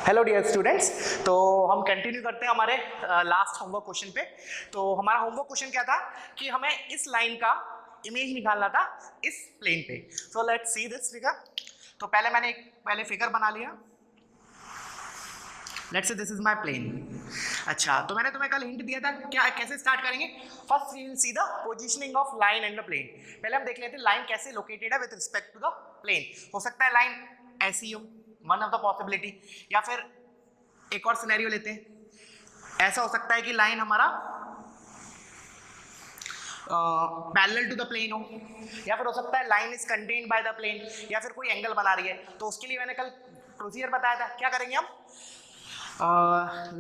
Hello dear students. तो हम continue करते हैं हमारे लास्ट होमवर्क क्वेश्चन पे। तो हमारा होमवर्क क्वेश्चन क्या था कि हमें इस लाइन का इमेज निकालना था इस प्लेन पे। So let's see this figure. तो मैंने एक फिगर बना लिया। Let's say this is my plane. अच्छा, तो मैंने तुम्हें कल हिंट दिया था क्या कैसे स्टार्ट करेंगे। First we will see the positioning of line and the plane. पहले हम देख लेते हैं लाइन कैसे लोकेटेड है with respect to the plane. हो सकता है लाइन ऐसी हो, वन ऑफ द पॉसिबिलिटी, या फिर एक और सिनेरियो लेते हैं, ऐसा हो सकता है कि लाइन हमारा पैरेलल टू द प्लेन हो, या फिर हो सकता है line is contained by the plane, या फिर कोई एंगल बना रही है। तो उसके लिए मैंने कल प्रोसीजर बताया था। क्या करेंगे हम,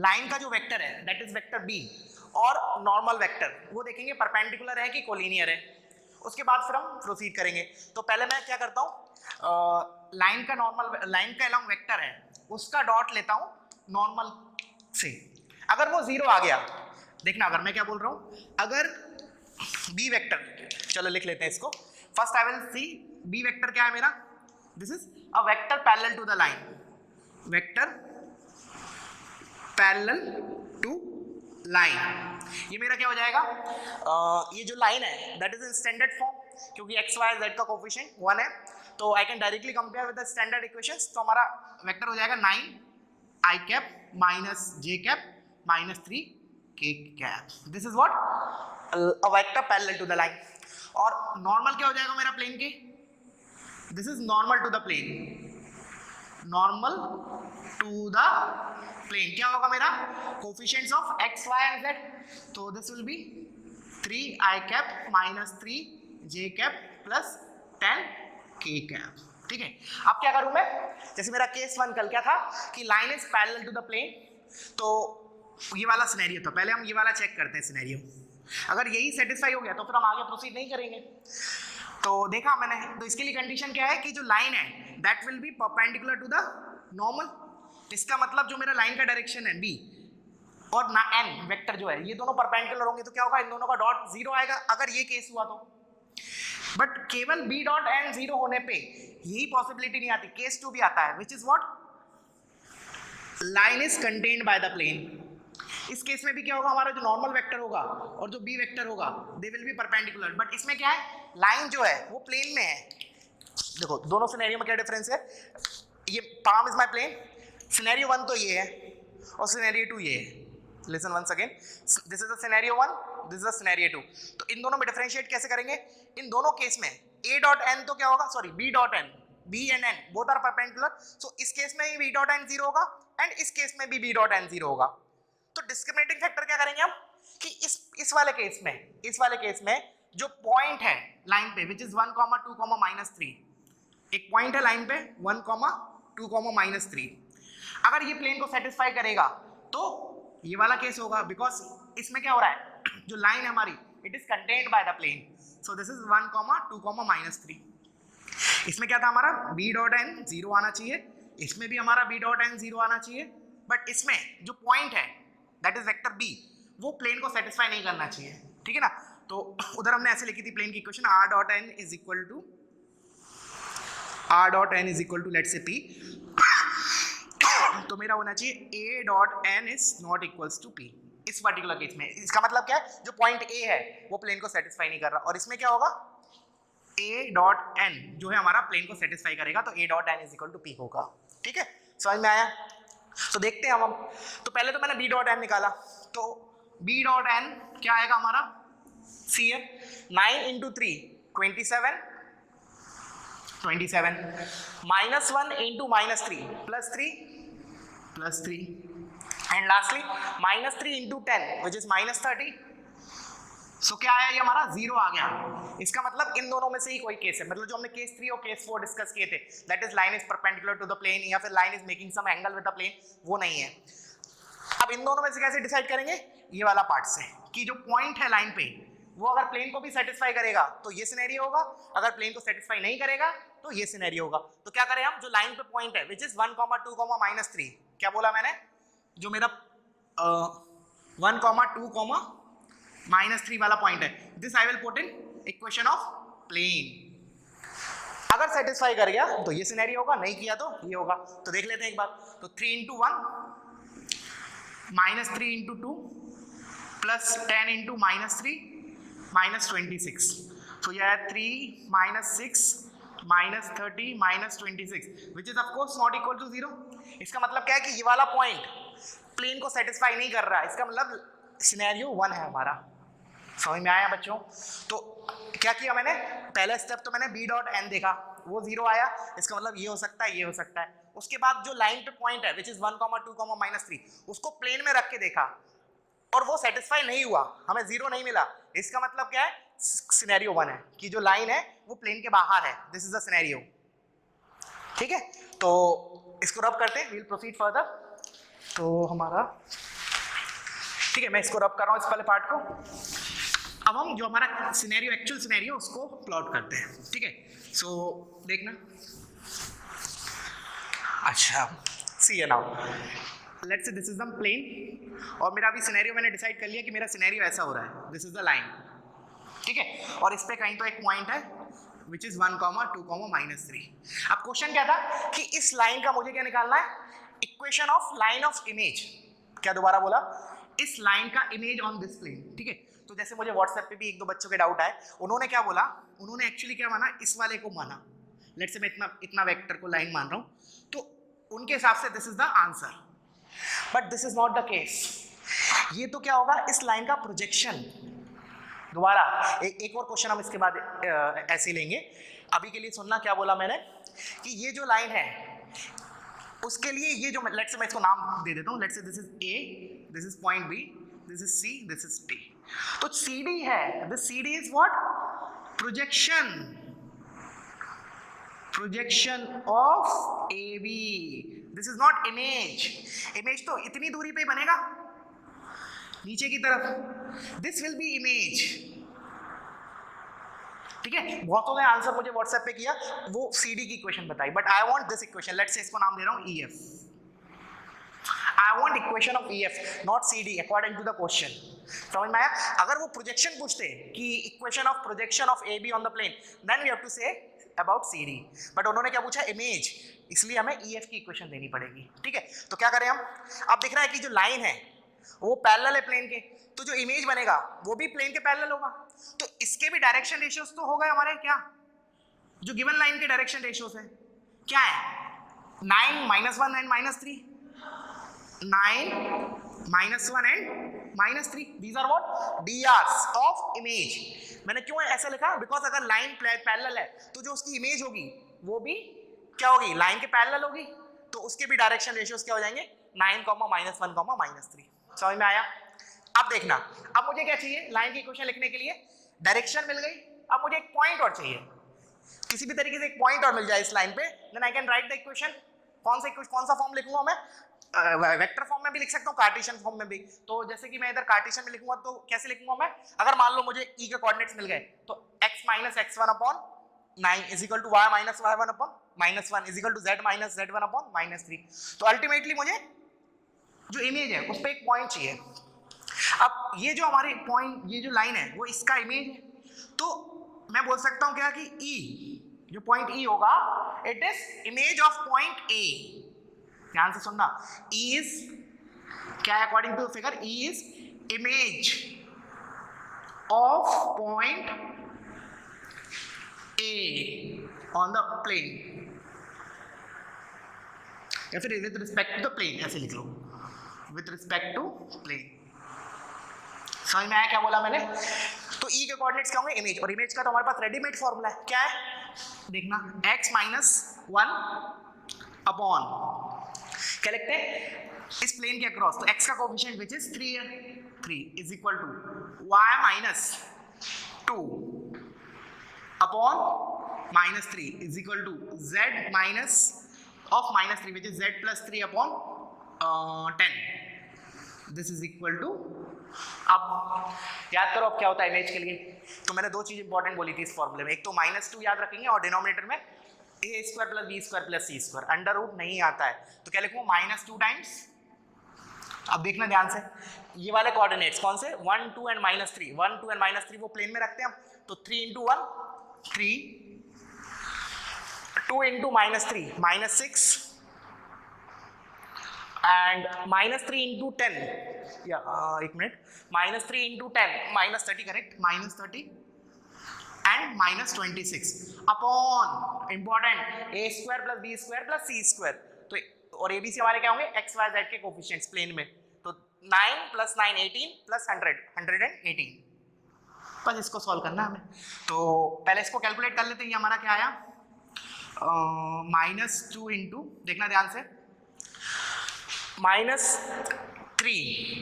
लाइन का जो वेक्टर है दैट इज वेक्टर बी और नॉर्मल वेक्टर वो देखेंगे परपेंडिकुलर है कि कोलिनियर है। उसके बाद फिर हम प्रोसीड करेंगे। तो पहले मैं क्या करता हूँ, लाइन का अलोंग वेक्टर है उसका डॉट लेता हूँ नॉर्मल से। अगर वो जीरो आ गया, देखना अगर मैं क्या बोल रहा हूँ, अगर बी वेक्टर, चलो लिख लेते हैं इसको। First I will see b vector क्या है मेरा, this is a vector parallel to the line, vector parallel to line. ये मेरा क्या हो जाएगा, ये जो लाइन है that is in standard form, क्योंकि एक्स वाई जेड का कोफिशिएंट 1 है, तो I can directly compare with the standard equations. तो हमारा वेक्टर हो जाएगा 9 i cap minus j cap minus 3 के cap. This is what, a vector parallel to the line. और नॉर्मल क्या हो जाएगा मेरा प्लेन के, this is normal to the plane, normal to the plane क्या होगा मेरा, coefficients of x y and z. तो this will be 3 i cap minus 3 j cap plus 10 k cap. ठीक है, अब क्या करूं मैं, जैसे मेरा केस 1 कल क्या था कि line is parallel to the plane, तो ये वाला सिनेरियो था। पहले हम ये वाला चेक करते हैं सिनेरियो। अगर यही सेटिस्फाई हो गया तो फिर हम आगे प्रोसीड नहीं करेंगे। तो देखा मैंने, तो इसके लिए कंडीशन क्या है कि जो लाइन है that will be perpendicular to the normal. इसका मतलब जो मेरा लाइन का डायरेक्शन है बी और ना एन वेक्टर जो है ये दोनों परपेंडिकुलर होंगे, तो क्या होगा, इन दोनों का डॉट जीरो आएगा अगर ये केस हुआ तो। बट केवल बी डॉट एन जीरो होने पे यही पॉसिबिलिटी नहीं आती, केस 2 भी आता है, which is what, line is contained by the plane. इस केस में भी क्या होगा, हमारा जो नॉर्मल वेक्टर होगा और जो बी वेक्टर होगा they will be perpendicular. But इसमें क्या है, लाइन जो है वो प्लेन में है। देखो दोनों सिनेरियो में क्या डिफरेंस है, ये पाम इज माय प्लेन, सिनेरियो 1 तो ये है और सिनेरियो 2 ये है। Listen once again, this is the scenario 1, this is the scenario 2। तो इन दोनों में डिफरेंशिएट कैसे करेंगे, इन दोनों केस में a डॉट n तो क्या होगा, sorry b dot n, b and n both are perpendicular, so इस केस में भी b डॉट n जीरो होगा एंड इस केस में भी b डॉट n जीरो होगा। तो डिस्क्रिमिनेटिंग फैक्टर क्या करेंगे हम कि इस वाले केस में जो पॉइंट है लाइन पे विच इज 1, 2, -3, एक पॉइंट है लाइन पे 1, 2, -3, अगर ये प्लेन को सेटिस्फाई करेगा तो ये वाला केस होगा, बिकॉज इसमें क्या हो रहा है, जो लाइन है हमारी it is contained by the plane. So this is 1, 2, -3। इसमें क्या था हमारा b डॉट n जीरो आना चाहिए, इसमें भी हमारा b डॉट n जीरो आना चाहिए, बट इसमें जो पॉइंट है दैट इज वेक्टर b वो प्लेन को सेटिस्फाई नहीं करना चाहिए। ठीक है ना, तो उधर हमने ऐसे लिखी थी प्लेन की equation, r dot n is equal to let's say p। तो मेरा होना चाहिए a dot n is not equals to p इस पर्टिकुलर केस में। इसका मतलब क्या है, जो पॉइंट a है वो प्लेन को सेटिस्फाई नहीं कर रहा, और इसमें क्या होगा, a डॉट n जो है हमारा प्लेन को सेटिस्फाई करेगा, तो a dot n is equal to p होगा। ठीक है, समझ में आया। तो देखते हैं हम। तो पहले तो मैंने b डॉट n निकाला, तो b डॉट n क्या आएगा हमारा, सी है 9 into 3 27, -1 into -3 +3 and lastly -3 into 10 which is -30। सो क्या आया, ये हमारा जीरो आ गया। इसका मतलब इन दोनों में से ही कोई केस है, मतलब जो हमने केस 3 और केस 4 डिस्कस किए थे that is line is perpendicular to the plane या फिर line is making some angle with the plane, वो नहीं है। अब इन दोनों में से कैसे डिसाइड करेंगे, ये वाला पार्ट से, कि जो पॉइंट है लाइन पे वो अगर प्लेन को भी सेटिस्फाई करेगा तो ये सिनेरियो होगा, अगर प्लेन को सेटिस्फाई नहीं करेगा तो ये सिनेरियो होगा। तो क्या करें हम, जो लाइन पे पॉइंट है विच इज 1, 2, -3, क्या बोला मैंने, जो मेरा 1, 2, -3 वाला पॉइंट है, this I will put in equation of plane. अगर सेटिस्फाई कर गया तो ये सिनेरियो होगा, नहीं किया तो ये होगा। तो देख लेते हैं एक बार। तो 3 into 1 minus 3 into 2 plus 10 into minus 3 minus 26. तो यह है 3 minus 6 minus 30 minus 26 which is of course not equal to 0. इसका मतलब क्या है कि ये वाला पॉइंट प्लेन को सेटिस्फाई नहीं कर रहा है, इसका मतलब सिनेरियो 1 है हमारा। समझ में आया बच्चों? तो क्या किया मैंने, पहला स्टेप तो मैंने b डॉट n देखा, वो 0 आया, इसका मतलब ये हो सकता है, ये हो सकता है। उसके बाद जो लाइन पे पॉइंट है विच इज 1, 2, -3 उसको प्लेन में रख के देखा और वो सेटिस्फाई नहीं हुआ, हमें 0 नहीं मिला। इसका मतलब क्या है, सिनेरियो 1 है कि जो लाइन है वो प्लेन के बाहर है। This is the scenario. ठीक है, तो इसको रब करते हैं, विल प्रोसीड फर्दर। तो हमारा ठीक है, मैं इसको रब कर रहा हूँ इस वाले पार्ट को। अब हम जो हमारा सिनेरियो, एक्चुअल सिनेरियो, उसको प्लॉट करते हैं। ठीक है, सो देखना। अच्छा, सी है now, let's say this is the plane और मेरा अभी सिनेरियो मैंने डिसाइड कर लिया कि मेरा सिनेरियो ऐसा हो रहा है, दिस इज द लाइन। ठीक है, और इस पे कहीं तो एक पॉइंट है विच इज 1, 2, -3। अब क्वेश्चन क्या था कि इस लाइन का मुझे क्या निकालना है, equation of line of image. क्या दोबारा बोला, इस लाइन का इमेज ऑन दिस प्लेन। ठीक है, तो जैसे मुझे व्हाट्सएप पे भी एक दो बच्चों के डाउट आए, उन्होंने क्या बोला, उन्होंने एक्चुअली क्या माना, इस वाले को माना। लेट्स से मैं इतना वेक्टर को लाइन मान रहा हूँ, तो उनके हिसाब से this is the answer, but this is not the case. ये तो क्या होगा, इस लाइन का प्रोजेक्शन। दोबारा एक और क्वेश्चन हम इसके बाद ऐसे लेंगे। अभी के लिए सुनना क्या बोला मैंने, कि ये जो लाइन है उसके लिए ये जो, लेट्स से मैं इसको नाम दे देता हूँ, let's say this is A, this is point B, this is C, this is D. तो सी डी है, this C D is what, projection, projection of A B. This is not image. Image तो इतनी दूरी पे बनेगा नीचे की तरफ, दिस विल बी इमेज। ठीक है, बहुतों ने आंसर मुझे व्हाट्सएप पे किया, वो सीडी की इक्वेशन बताई, but I want this equation. Let's say इसको नाम दे रहा हूं EF. I want equation of EF, not CD, according to the question. समझ में आया? अगर वो प्रोजेक्शन पूछते कि equation of projection of A B on the plane, then we have to say about CD, but उन्होंने क्या पूछा, इमेज, इसलिए हमें ईएफ की इक्वेशन देनी पड़ेगी। ठीक है, तो क्या करें हम, अब दिख रहा है कि जो लाइन है वो पैरेलल है प्लेन के, तो जो इमेज बनेगा वो भी प्लेन के पैरेलल होगा, तो इसके भी डायरेक्शन रेशियोज तो हो गए हमारे, क्या जो गिवन लाइन के डायरेक्शन रेशियोज है क्या है, 9, -1 and -3, 9, -1 and -3, these are what, DRs of image. मैंने क्यों ऐसा लिखा, बिकॉज अगर लाइन पैरेलल है तो जो उसकी इमेज होगी वो भी क्या होगी, लाइन के पैरेलल होगी, तो उसके भी डायरेक्शन रेशियोज क्या हो जाएंगे, 9, -1, -3। समझ में आया? अब देखना, अब मुझे क्या चाहिए, लाइन की इक्वेशन लिखने के लिए डायरेक्शन मिल गई, अब मुझे एक पॉइंट और चाहिए, किसी भी तरीके से एक पॉइंट और मिल जाए इस लाइन पे, then I can write the equation. कौन सा फॉर्म लिखूंगा मैं, वेक्टर फॉर्म में भी लिख सकता हूँ, कार्टेशियन फॉर्म में भी। तो जैसे कि मैं इधर कार्टेशियन में लिखूंगा तो कैसे लिखूंगा मैं, अगर मान लो मुझे ई के कोऑर्डिनेट्स मिल गए, तो x - x1/9 is equal to y - y1/-1 is equal to z - z1/-3। तो अल्टीमेटली मुझे जो इमेज है उस पर एक पॉइंट चाहिए। अब ये जो हमारी पॉइंट, ये जो लाइन है वो इसका इमेज है, तो मैं बोल सकता हूं क्या कि E, जो पॉइंट E होगा, it is image of point A। ध्यान से सुनना, E इज क्या है, according to the figure, E is image of point A on the plane, या फिर with respect to the plane, ऐसे लिख लो, विद रिस्पेक्ट टू प्लेन। समझ में आया क्या बोला मैंने? तो E के कोऑर्डिनेट्स क्या होंगे, इमेज, और इमेज का तो हमारे पास रेडीमेड फॉर्मूला है, क्या है देखना, x - 1 अपॉन, क्या लिखते हैं, इस प्लेन के अक्रॉस, तो x का कोएफिशिएंट विच इज 3 है, 3 is equal to y - 2 upon -3 is equal to z of -3 which is z + 3 upon 10, this is equal to. अब याद करो अब क्या होता है इमेज के लिए, तो मैंने दो चीज इंपॉर्टेंट बोली थी इस फॉर्मूले में, एक तो -2 याद रखेंगे और डिनोमिनेटर में a² + b² + c², under root नहीं आता है, तो क्या लिखूं, -2 टाइम्स। अब देखना ध्यान से, ये वाले कोऑर्डिनेट्स कौन से, 1, 2 एंड -3, 1, 2 एंड -3 वो प्लेन में रखते हैं हम, तो 3 × 1 3, 2 into -3 -6 and -3 into 10 एक minute -3 into 10 -30 correct -30 and -26 upon important a square plus b square plus c square. तो और abc हमारे क्या होंगे x y z के कोफिशिएंट्स प्लेन में। तो 9 + 9 18 + 100 118। बस इसको सॉल्व करना है हमें। तो पहले इसको कैलकुलेट कर लेते हैं। ये हमारा क्या आया -2 इंटू, देखना ध्यान से, -3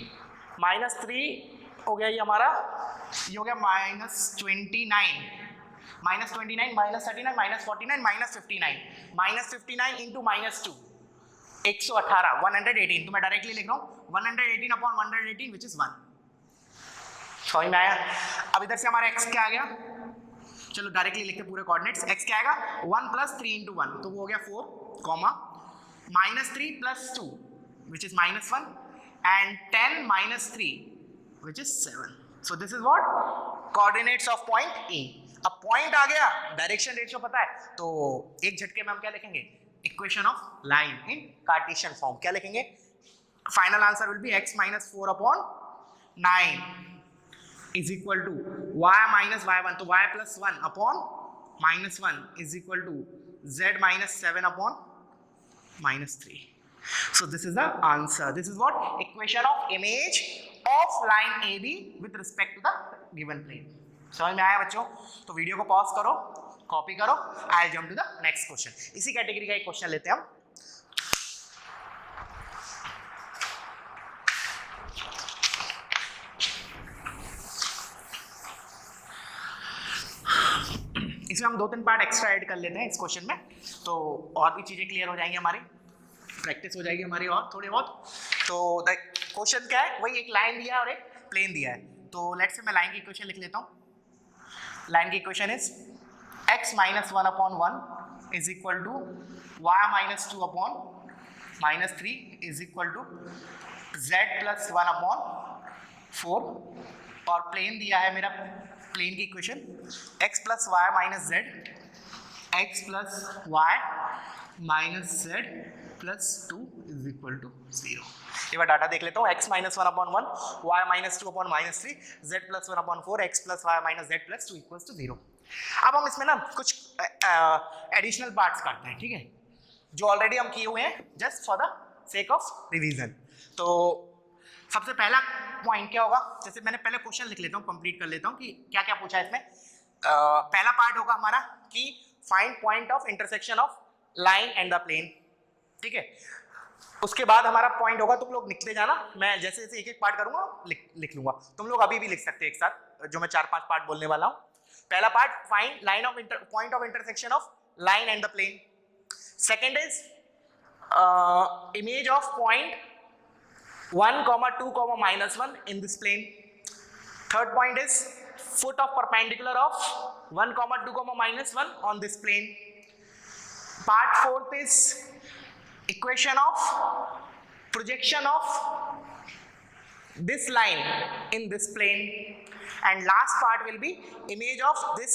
हो गया ये हमारा, ये हो गया -29 -39 -39 -49 -59 -59 इंटू -2 118 118। तो मैं डायरेक्टली लिख रहा हूँ 118 अपॉन 118 विच इज 1। समझ में आया? अब इधर से हमारा x क्या आ गया, चलो डायरेक्टली लिखते पूरे कोऑर्डिनेट्स। x क्या आएगा 1 + 3 into 1, तो वो हो गया 4 comma -3 + 2 which is -1 and 10 - 3 which is 7. So this is what coordinates of point A. अब पॉइंट आ गया, डायरेक्शन रेशियो पता है, तो एक झटके में हम क्या लिखेंगे, equation of line in Cartesian form. क्या लिखेंगे, final answer will be x - 4 upon 9 is equal to y - y1, तो y + 1 upon -1 is equal to z - 7 upon -3. So this is the answer. This is what equation of image of line AB with respect to the given plane. समझ में आया बच्चों? तो video को pause करो, copy करो, I will jump to the next question. इसी category का एक क्वेश्चन लेते हैं हम। इसमें हम 2-3 पार्ट एक्स्ट्रा ऐड कर लेते हैं इस क्वेश्चन में, तो और भी चीजें क्लियर हो जाएंगी, हमारी प्रैक्टिस हो जाएगी हमारी और थोड़ी बहुत। तो द क्वेश्चन क्या है, वही एक लाइन दिया है और एक प्लेन दिया है। तो लेट्स से मैं लाइन की इक्वेशन लिख लेता हूँ। लाइन की equation is x - 1 upon 1 is equal to y - 2 upon -3 is equal to z + 1 upon 4, और प्लेन दिया है मेरा, प्लेन की equation x + y - z, x + y - z + 2 is equal to 0। एक बार डाटा देख लेता हूँ, x - 1 upon 1, y - 2 upon -3, z + 1 upon 4, x + y - z + 2 equals to 0। अब हम इसमें ना कुछ एडिशनल पार्ट्स करते हैं, ठीक है, जो ऑलरेडी हम किए हुए हैं, just for the sake of revision. तो सबसे पहला पॉइंट क्या होगा, जैसे मैंने पहले क्वेश्चन लिख लेता हूँ, कंप्लीट कर लेता हूँ कि क्या क्या पूछा है इसमें। पहला पार्ट होगा हमारा कि find point of intersection of line and the plane, ठीक है। उसके बाद हमारा पॉइंट होगा, तुम लोग लिखते जाना, मैं जैसे जैसे एक एक पार्ट करूंगा लिख लूंगा, तुम लोग अभी भी लिख सकते हैं एक साथ, जो मैं 4-5 पार्ट बोलने वाला हूँ। पहला part, find line of point of intersection of line and the plane. Second is image of point 1, 2, -1 in this plane. Third point is foot of perpendicular of 1, 2, -1 on this plane. Part 4th is equation of projection of this line in this plane, and last part will be image of this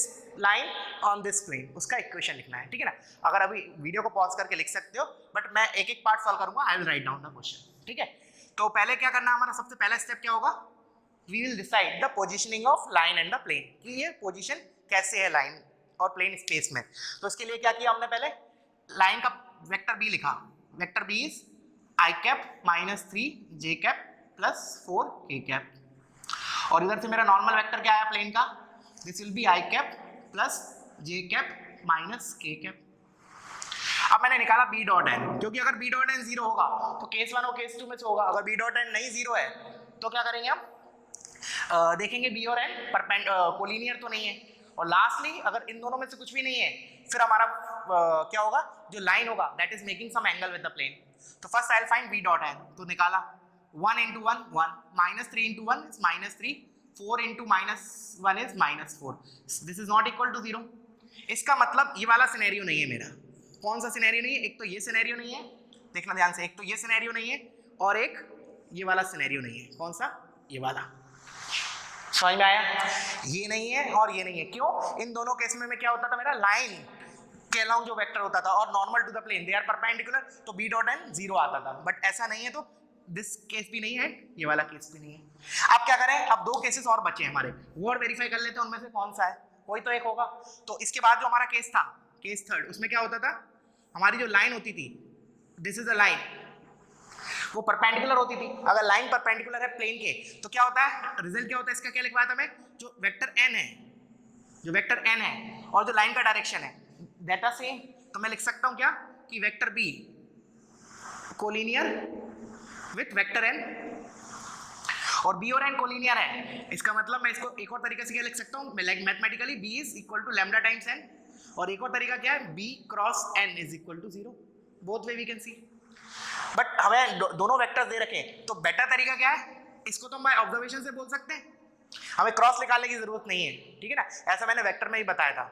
line on this plane। उसका equation लिखना है, ठीक है ना। अगर अभी video को pause करके लिख सकते हो, बट मैं एक एक पार्ट सॉल्व करूंगा, I will write down the question, ठीक है। तो पहले क्या करना है, हमारा सबसे पहला स्टेप क्या होगा, we will decide the positioning of line and the plane, कि ये पोजीशन कैसे है लाइन और प्लेन स्पेस में। तो इसके लिए क्या किया हमने, पहले लाइन का वेक्टर बी लिखा, vector b is i cap -3 j cap +4 k cap, और इधर से मेरा नॉर्मल वेक्टर क्या आया प्लेन का, this will B i cap +j cap -k cap. अब मैंने निकाला b डॉट n, क्योंकि अगर b डॉट n 0 होगा तो केस 1 और केस 2 में से होगा, अगर b डॉट n नहीं 0 है तो क्या करेंगे हम, देखेंगे b और n कोलिनियर तो नहीं है, और लास्टली अगर इन दोनों में से कुछ भी नहीं है, फिर हमारा क्या होगा, जो लाइन होगा that is making some angle with the plane. तो first I will find b dot n, तो निकाला 1 × 1 1, -3 × 1 is -3, 4 × -1 is -4, this is not equal to 0। इसका मतलब ये वाला सिनेरियो नहीं है मेरा। कौन सा सिनेरियो नहीं है, एक तो ये सिनेरियो नहीं है, देखना ध्यान से, एक तो ये सिनेरियो नहीं है और एक ये वाला सिनेरियो नहीं है। कौन सा, ये वाला, समझ में आया, ये नहीं है और ये नहीं है। क्यों, इन दोनों केस में क्या होता था, मेरा लाइन के अलॉन्ग जो वेक्टर होता था, और normal to the plane they are perpendicular, तो बी डॉट एन 0 आता था। बट ऐसा नहीं है, तो दिस केस भी नहीं है, ये वाला केस भी नहीं है। अब क्या करें, अब दो केसेस और बचे हमारे, वो और वेरीफाई कर लेते हैं उनमें से कौन सा है, कोई तो एक होगा। तो इसके बाद जो हमारा केस था, केस थर्ड, उसमें क्या होता था, हमारी जो लाइन होती थी, दिस इज अ लाइन, वो परपेंडिकुलर होती थी। अगर लाइन परपेंडिकुलर है प्लेन के, तो क्या होता है, रिजल्ट क्या होता है, इसका क्या लिखवाया था मैं, जो वेक्टर एन है, जो वेक्टर एन है और जो लाइन का डायरेक्शन है दैट आर सेम, तो मैं लिख सकता हूं क्या कि vector b collinear with vector n, और बी और एन कोलिनियर है। इसका मतलब मैं इसको एक और तरीके से क्या लिख सकता हूं, mathematically b is equal to lambda times n, और एक और तरीका क्या है, b cross n is equal to 0। Both way we can see, but हमें दोनों वेक्टर्स दे रखे हैं, तो बेटर तरीका क्या है, इसको तो हम बाय ऑब्जर्वेशन से बोल सकते हैं, हमें क्रॉस निकालने की जरूरत नहीं है, ठीक है ना। ऐसा मैंने वेक्टर में ही बताया था,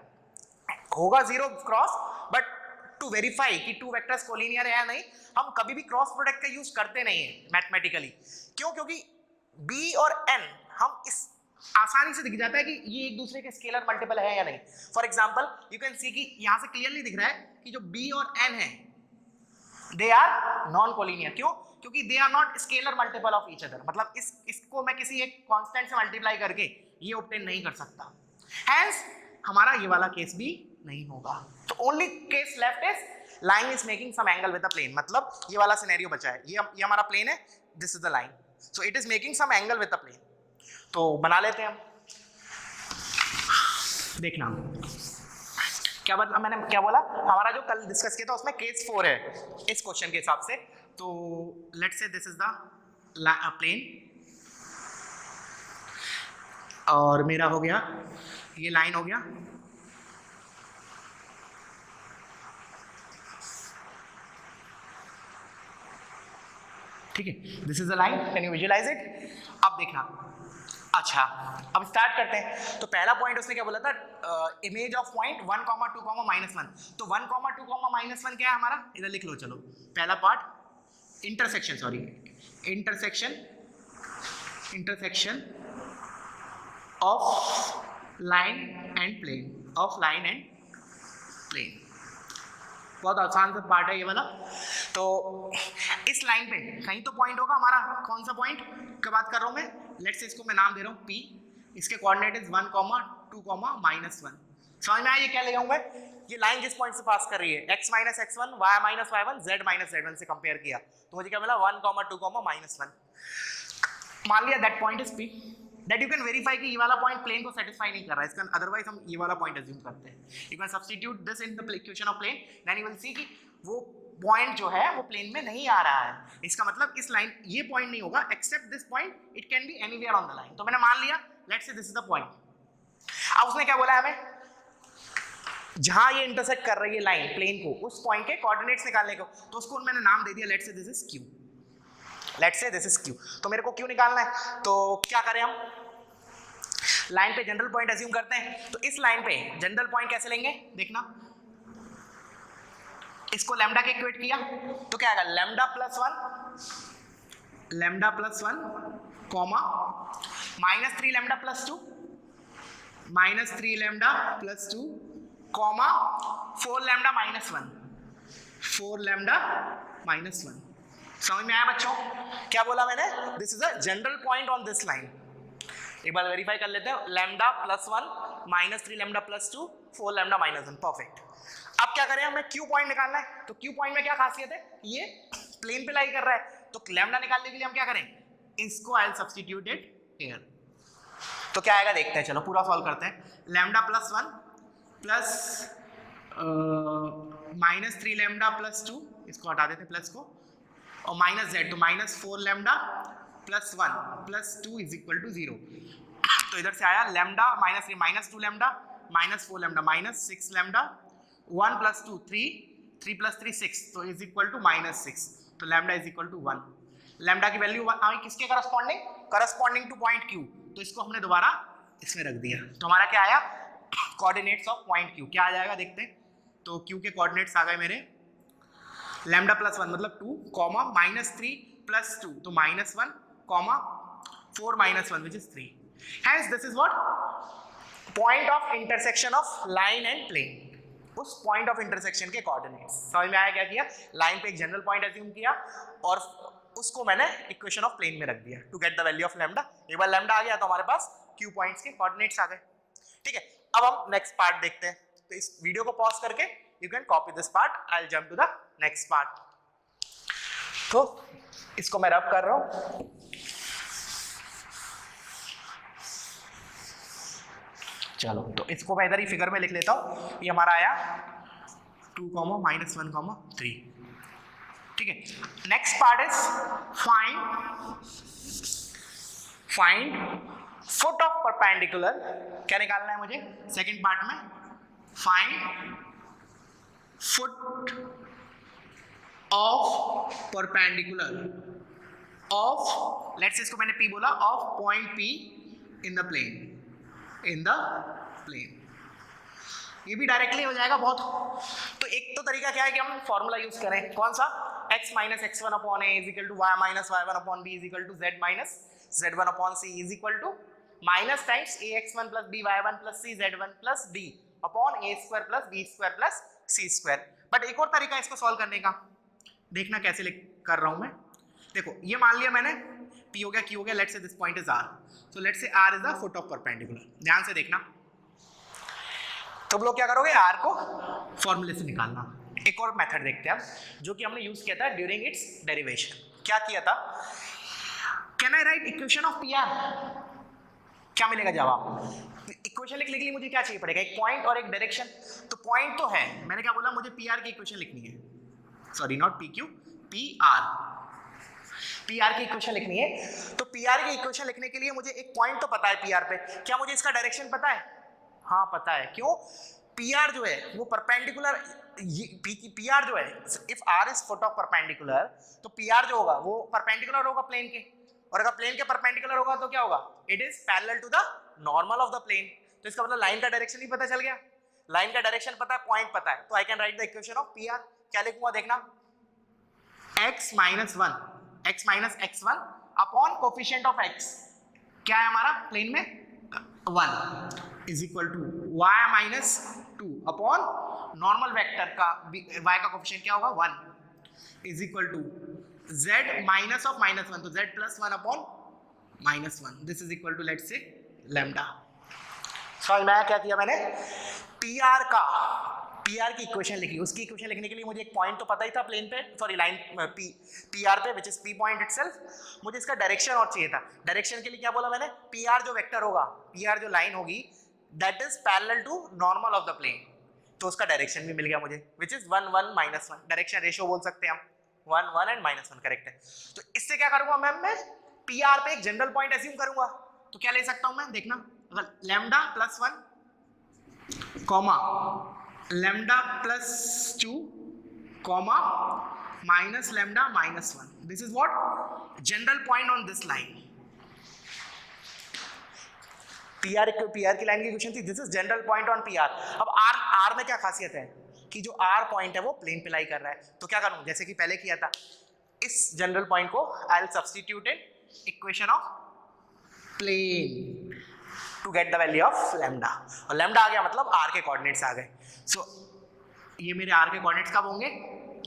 होगा 0 क्रॉस, बट टू वेरीफाई कि टू वेक्टर्स कोलिनियर है या नहीं, हम कभी भी क्रॉस प्रोडक्ट का यूज करते नहीं है मैथमेटिकली। क्यों, क्योंकि b और n हम इस आसानी से दिख जाता है कि ये एक दूसरे के स्केलर मल्टीपल है या नहीं। For example you can see कि यहां से क्लियरली दिख रहा है कि जो b और n है दे आर नॉन कोलिनियर। क्यों, क्योंकि they are not scalar multiple of each other, मतलब इसको मैं किसी एक कांस्टेंट से मल्टीप्लाई करके ये ऑब्टेन नहीं कर सकता, हेंस हमारा ये वाला केस भी नहीं होगा। तो only case left is line is making some angle with the plane, मतलब ये वाला सिनेरियो बचा है, ये हमारा प्लेन है, this is the line, so it is making some angle with the plane. तो बना लेते हैं हम, देखना क्या मतलब, मैंने क्या बोला, हमारा जो कल डिस्कस किया था उसमें केस 4 है इस क्वेश्चन के हिसाब से। तो let's say this is the plane, और मेरा हो गया ये लाइन हो गया, ठीक है, this is the line, can you visualize it. अब देखना, अच्छा अब स्टार्ट करते हैं। तो पहला पॉइंट उसने क्या बोला था, इमेज ऑफ पॉइंट 1, 2, -1। तो 1, 2, -1 क्या है हमारा, इधर लिख लो, चलो पहला part intersection, sorry intersection of line and plane, of line and plane, बहुत आसान सा पार्ट है ये वाला। तो इस लाइन पे कहीं तो पॉइंट होगा हमारा, कौन सा पॉइंट की बात कर रहा हूं मैं, लेट्स से इसको मैं नाम दे रहा हूं P, इसके कोऑर्डिनेट इज 1, 2, -1। समझ में आया ये क्या ले जाऊंगा, ये लाइन जिस पॉइंट से पास कर रही है x - x1, y - y1, z - z1 से कंपेयर किया, तो मुझे क्या मिला 1, 2, -1। मान लिया that point is P, that you can verify कि ये वाला पॉइंट प्लेन को सेटिस्फाई नहीं कर रहा है, इसका अदरवाइज हम ये वाला पॉइंट अज्यूम करते हैं। You can substitute this in the equation of plane, then you will see कि वो पॉइंट जो है वो प्लेन में नहीं आ रहा है। इसका मतलब इस लाइन, ये पॉइंट नहीं होगा except this point, it can be anywhere on the line. तो मैंने मान लिया, let's say this is the point. अब उसने क्या बोला हमें, जहां ये इंटरसेक्ट कर रही है लाइन प्लेन को, उस पॉइंट के कोऑर्डिनेट्स निकालने को, तो उसको मैंने नाम दे दिया, let's say this is Q, let's say this is Q। तो मेरे को Q निकालना है, तो क्या करें हम, लाइन पे जनरल पॉइंट अज्यूम करते हैं। तो इस लाइन पे जनरल पॉइंट कैसे लेंगे, देखना, इसको लैम्डा के इक्वेट किया तो क्या आएगा, lambda plus one comma -3 lambda plus 2, -3 lambda plus 2 comma 4 lambda -1, 4 lambda -1। समझ में आया बच्चों, क्या बोला मैंने, this is a general point on this line. एक बार वेरीफाई कर लेते हैं, lambda plus 1, -3 lambda plus 2, 4 lambda -1, perfect. अब क्या करें, हमें Q पॉइंट निकालना है। तो Q पॉइंट में क्या खासियत है, ये प्लेन पे लाई कर रहा है, तो लैम्डा निकालने के लिए हम क्या करें, इसको आई विल सब्स्टिट्यूट इट हियर। तो क्या आएगा देखते हैं, चलो पूरा सॉल्व करते हैं। Lambda plus 1 plus -3 lambda plus 2, इसको हटा देते हैं प्लस को, और माइनस z, तो -4 lambda plus 1 plus 2 is equal to 0। तो इधर से आया लैम्डा -3 -2 लैम्डा -4 लैम्डा -6 लैम्डा, 1 + 2 3, 3 + 3 6, तो इज इक्वल टू -6। तो lambda is equal to 1। Lambda की वैल्यू आई किसके करस्पॉन्डिंग टू पॉइंट Q, तो इसको हमने दोबारा इसमें रख दिया। तो हमारा क्या आया, कोऑर्डिनेट्स ऑफ पॉइंट Q क्या आ जाएगा देखते हैं। तो Q के कोऑर्डिनेट्स आ गए मेरे, लैम्डा प्लस 1 मतलब 2 कॉमा -3 + 2, तो -1 comma 4 -1 which is 3. Hence this is what point of intersection of line and plane. उस पॉइंट ऑफ इंटरसेक्शन के कोऑर्डिनेट्स। समझ में आया क्या किया? लाइन पे एक जनरल पॉइंट एज्यूम किया और उसको मैंने इक्वेशन ऑफ प्लेन में रख दिया to get the value of lambda. एक बार लैम्डा आ गया तो हमारे पास क्यू पॉइंट्स के कोऑर्डिनेट्स आ गए। ठीक है, अब हम नेक्स्ट पार्ट देखते हैं। तो इस वीडियो को पॉज करके you can copy this part, I will jump to the next part. तो इसको मैं रब कर रहा हूं। चलो, तो इसको मैं इधर ही फिगर में लिख लेता हूं। ये हमारा आया 2, -1, 3। ठीक है, next part is find foot of perpendicular. क्या निकालना है मुझे सेकंड पार्ट में? Find foot of perpendicular of, let's इसको मैंने P बोला, of point P in the plane, ये भी डायरेक्टली हो जाएगा बहुत। तो एक तो तरीका क्या है कि हम फॉर्मूला यूज करें, कौन सा? x - x1 upon a is equal to y - y1 upon b is equal to z - z1 upon c is equal to minus times ax1 plus by1 plus cz1 plus d upon a² plus b² plus c²। But एक और तरीका इसको solve करने का, देखना कैसे कर रहा हूं मैं। देखो, ये मान लिया मैंने p हो गया, q हो गया, let's say this point is r, so let's say r is the foot of perpendicular. ध्यान से देखना, तुम लोग क्या करोगे? r को फॉर्मूले से निकालना। एक और मेथड देखते हैं अब, जो कि हमने यूज किया था ड्यूरिंग इट्स डेरिवेशन। क्या किया था? Can I right equation of pr? क्या मिलेगा जवाब? इक्वेशन लिखने के लिए मुझे क्या चाहिए पड़ेगा? एक पॉइंट और एक डायरेक्शन। तो पॉइंट तो है, मैंने क्या बोला, मुझे pr की इक्वेशन लिखनी है, सॉरी नॉट pq, pr की इक्वेशन लिखनी है। तो pr की इक्वेशन लिखने के लिए मुझे एक पॉइंट तो पता है pr पे। क्या मुझे इसका डायरेक्शन पता है? हाँ पता है। क्यों? pr जो है वो परपेंडिकुलर, pr जो है, if r is foot of perpendicular, तो pr जो होगा वो परपेंडिकुलर होगा प्लेन के, और अगर प्लेन के परपेंडिकुलर होगा तो क्या होगा? It is parallel to the normal of the plane. तो इसका मतलब लाइन का डायरेक्शन ही पता चल गया। लाइन का डायरेक्शन पता है, पॉइंट पता है, तो I can write the equation of pr। क्या लिखूंगा देखना, x - 1 x upon coefficient of x, क्या है हमारा प्लेन में? 1 is equal to y - 2 upon normal vector का y का कोफिशिएंट क्या होगा? 1 is equal to z minus of -1, तो z plus 1 upon -1, this is equal to let's say lambda. समझ में आया क्या किया मैंने? pr की इक्वेशन लिखी। उसकी इक्वेशन लिखने के लिए मुझे एक पॉइंट तो पता ही था प्लेन पे, सॉरी लाइन pr पे, which is p point itself. मुझे इसका डायरेक्शन और चाहिए था। डायरेक्शन के लिए क्या बोला मैंने? pr जो वेक्टर होगा, pr जो लाइन होगी, that is parallel to normal of the plane, तो उसका डायरेक्शन भी मिल गया मुझे, विच इज 1 1 -1। डायरेक्शन रेशियो बोल सकते हैं हम, 1 1 एंड -1, करेक्ट है। तो इससे क्या करूंगा मैम, मैं pr पे एक जनरल पॉइंट एज्यूम करूंगा। तो क्या ले सकता हूं मैं? देखना, अगर lambda plus 1 comma lambda plus 2 comma minus lambda -1, this is what general point on this line. pr की लाइन की इक्वेशन थी, this is general point on pr। अब r में क्या खासियत है कि जो r पॉइंट है वो प्लेन पे लाई कर रहा है। तो क्या करूं, जैसे कि पहले किया था, इस जनरल पॉइंट को I will substitute in equation of plane to get the value of lambda, और लैम्डा आ गया मतलब r के कोऑर्डिनेट्स आ गए। सो ये मेरे r के कोऑर्डिनेट्स कब होंगे?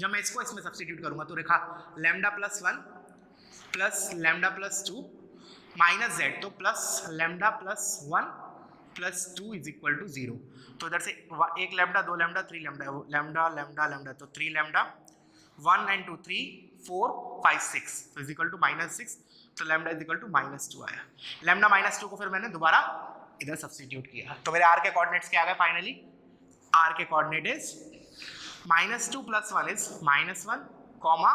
जब मैं इसको इसमें सब्स्टिट्यूट करूंगा। तो देखा, lambda plus 1 plus lambda plus 2 minus z, तो plus lambda plus 1 plus 2 is equal to 0। तो इधर से एक lambda, 2 lambda, 3 lambda, lambda lambda lambda, तो 3 लैम्डा, 1 and 2 3 4 5 6, तो इज इक्वल टू -6, तो लैम्डा इज इक्वल टू -2 आया। लैम्डा -2 को फिर मैंने दोबारा इधर सब्स्टिट्यूट किया, तो मेरे r के कोऑर्डिनेट्स क्या आ गए फाइनली? r के coordinate is -2 plus 1 is -1 comma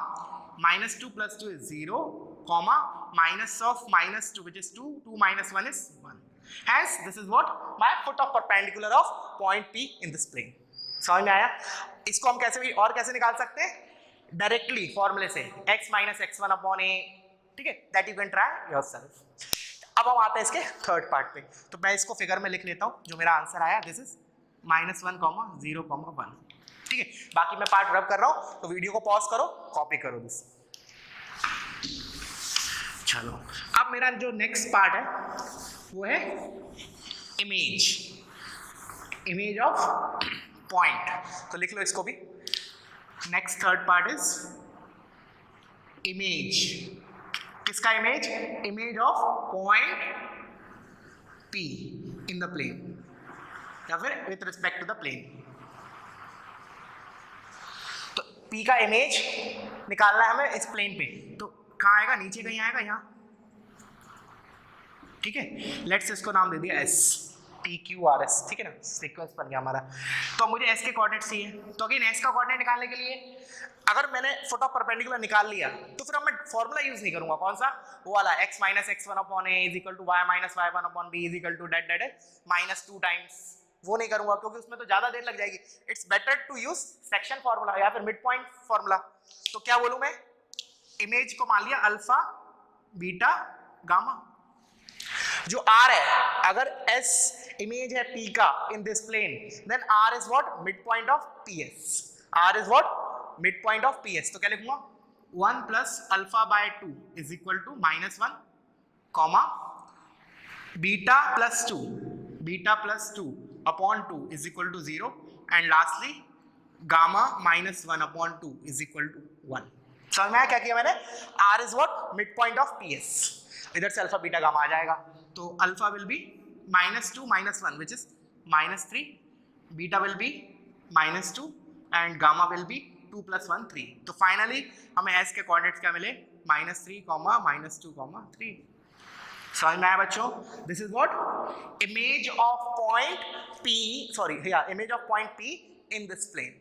-2 plus 2 is 0 comma minus of -2 which is 2 2 - 1 is 1, hence this is what my foot of perpendicular of point P in this plane। समझ में आया? इसको हम कैसे भी और कैसे निकाल सकते हैं? डायरेक्टली फॉर्मूले से, x - x1 अपॉन a, ठीक है, that you can try yourself. अब हम आते हैं इसके थर्ड पार्ट पे। तो मैं इसको फिगर में लिख लेता हूँ, जो मेरा आंसर आया, दिस इज -1, 0, 1, ठीक है। बाकी मैं पार्ट रब कर रहा हूँ, तो वीडियो को पॉज करो, कॉपी करो दिस। चलो, अब मेरा जो नेक्स्ट पार्ट है वो है इमेज ऑफ पॉइंट, तो लिख लो इसको भी। Next third part is image. किसका image? Image of point P in the plane या फिर with respect to the plane. तो P का इमेज निकालना है हमें इस प्लेन पे, तो कहाँ आएगा? नीचे कहीं आएगा, यहाँ, ठीक है। लेट्स इसको नाम दे दिया S, PQRS, ठीक है ना, सीक्वेंस बन गया हमारा। तो मुझे S के कोऑर्डिनेट चाहिए, तो अगेन S का कोऑर्डिनेट निकालने के लिए अगर मैंने फुट ऑफ परपेंडिकुलर निकाल लिया तो फिर अब मैं फॉर्मूला यूज नहीं करूंगा। कौन सा? वो वाला x minus x1 upon a is equal to y minus y1 upon b is equal to that minus 2 times, वो नहीं करूंगा क्योंकि उसमें तो ज्यादा देर लग जाएगी। It's better to use section formula या फिर मिड पॉइंट फॉर्मूला। तो क्या बोलूं मैं? इमेज को मान लिया अल्फा बीटा गामा। जो r है, अगर s इमेज है p का in this plane, then r is what? Mid point of ps। r is what? Mid point of ps। तो क्या लिखूंगा? 1 plus alpha by 2 is equal to minus 1 comma beta plus 2 upon 2 is equal to 0 and lastly gamma minus 1 upon 2 is equal to 1। समझ में आया क्या किया मैंने? r is what? Mid point of ps। इधर से अल्फा बीटा गामा आ जाएगा, तो alpha will be minus 2 minus 1 which is minus 3, beta will be minus 2 and gamma will be 2 plus 1 3। तो फाइनली हमें s के कोऑर्डिनेट्स क्या मिले? Minus 3 comma minus 2 comma 3। समझ में आया बच्चों? This is what? Image of point P, sorry या image of point P in this plane.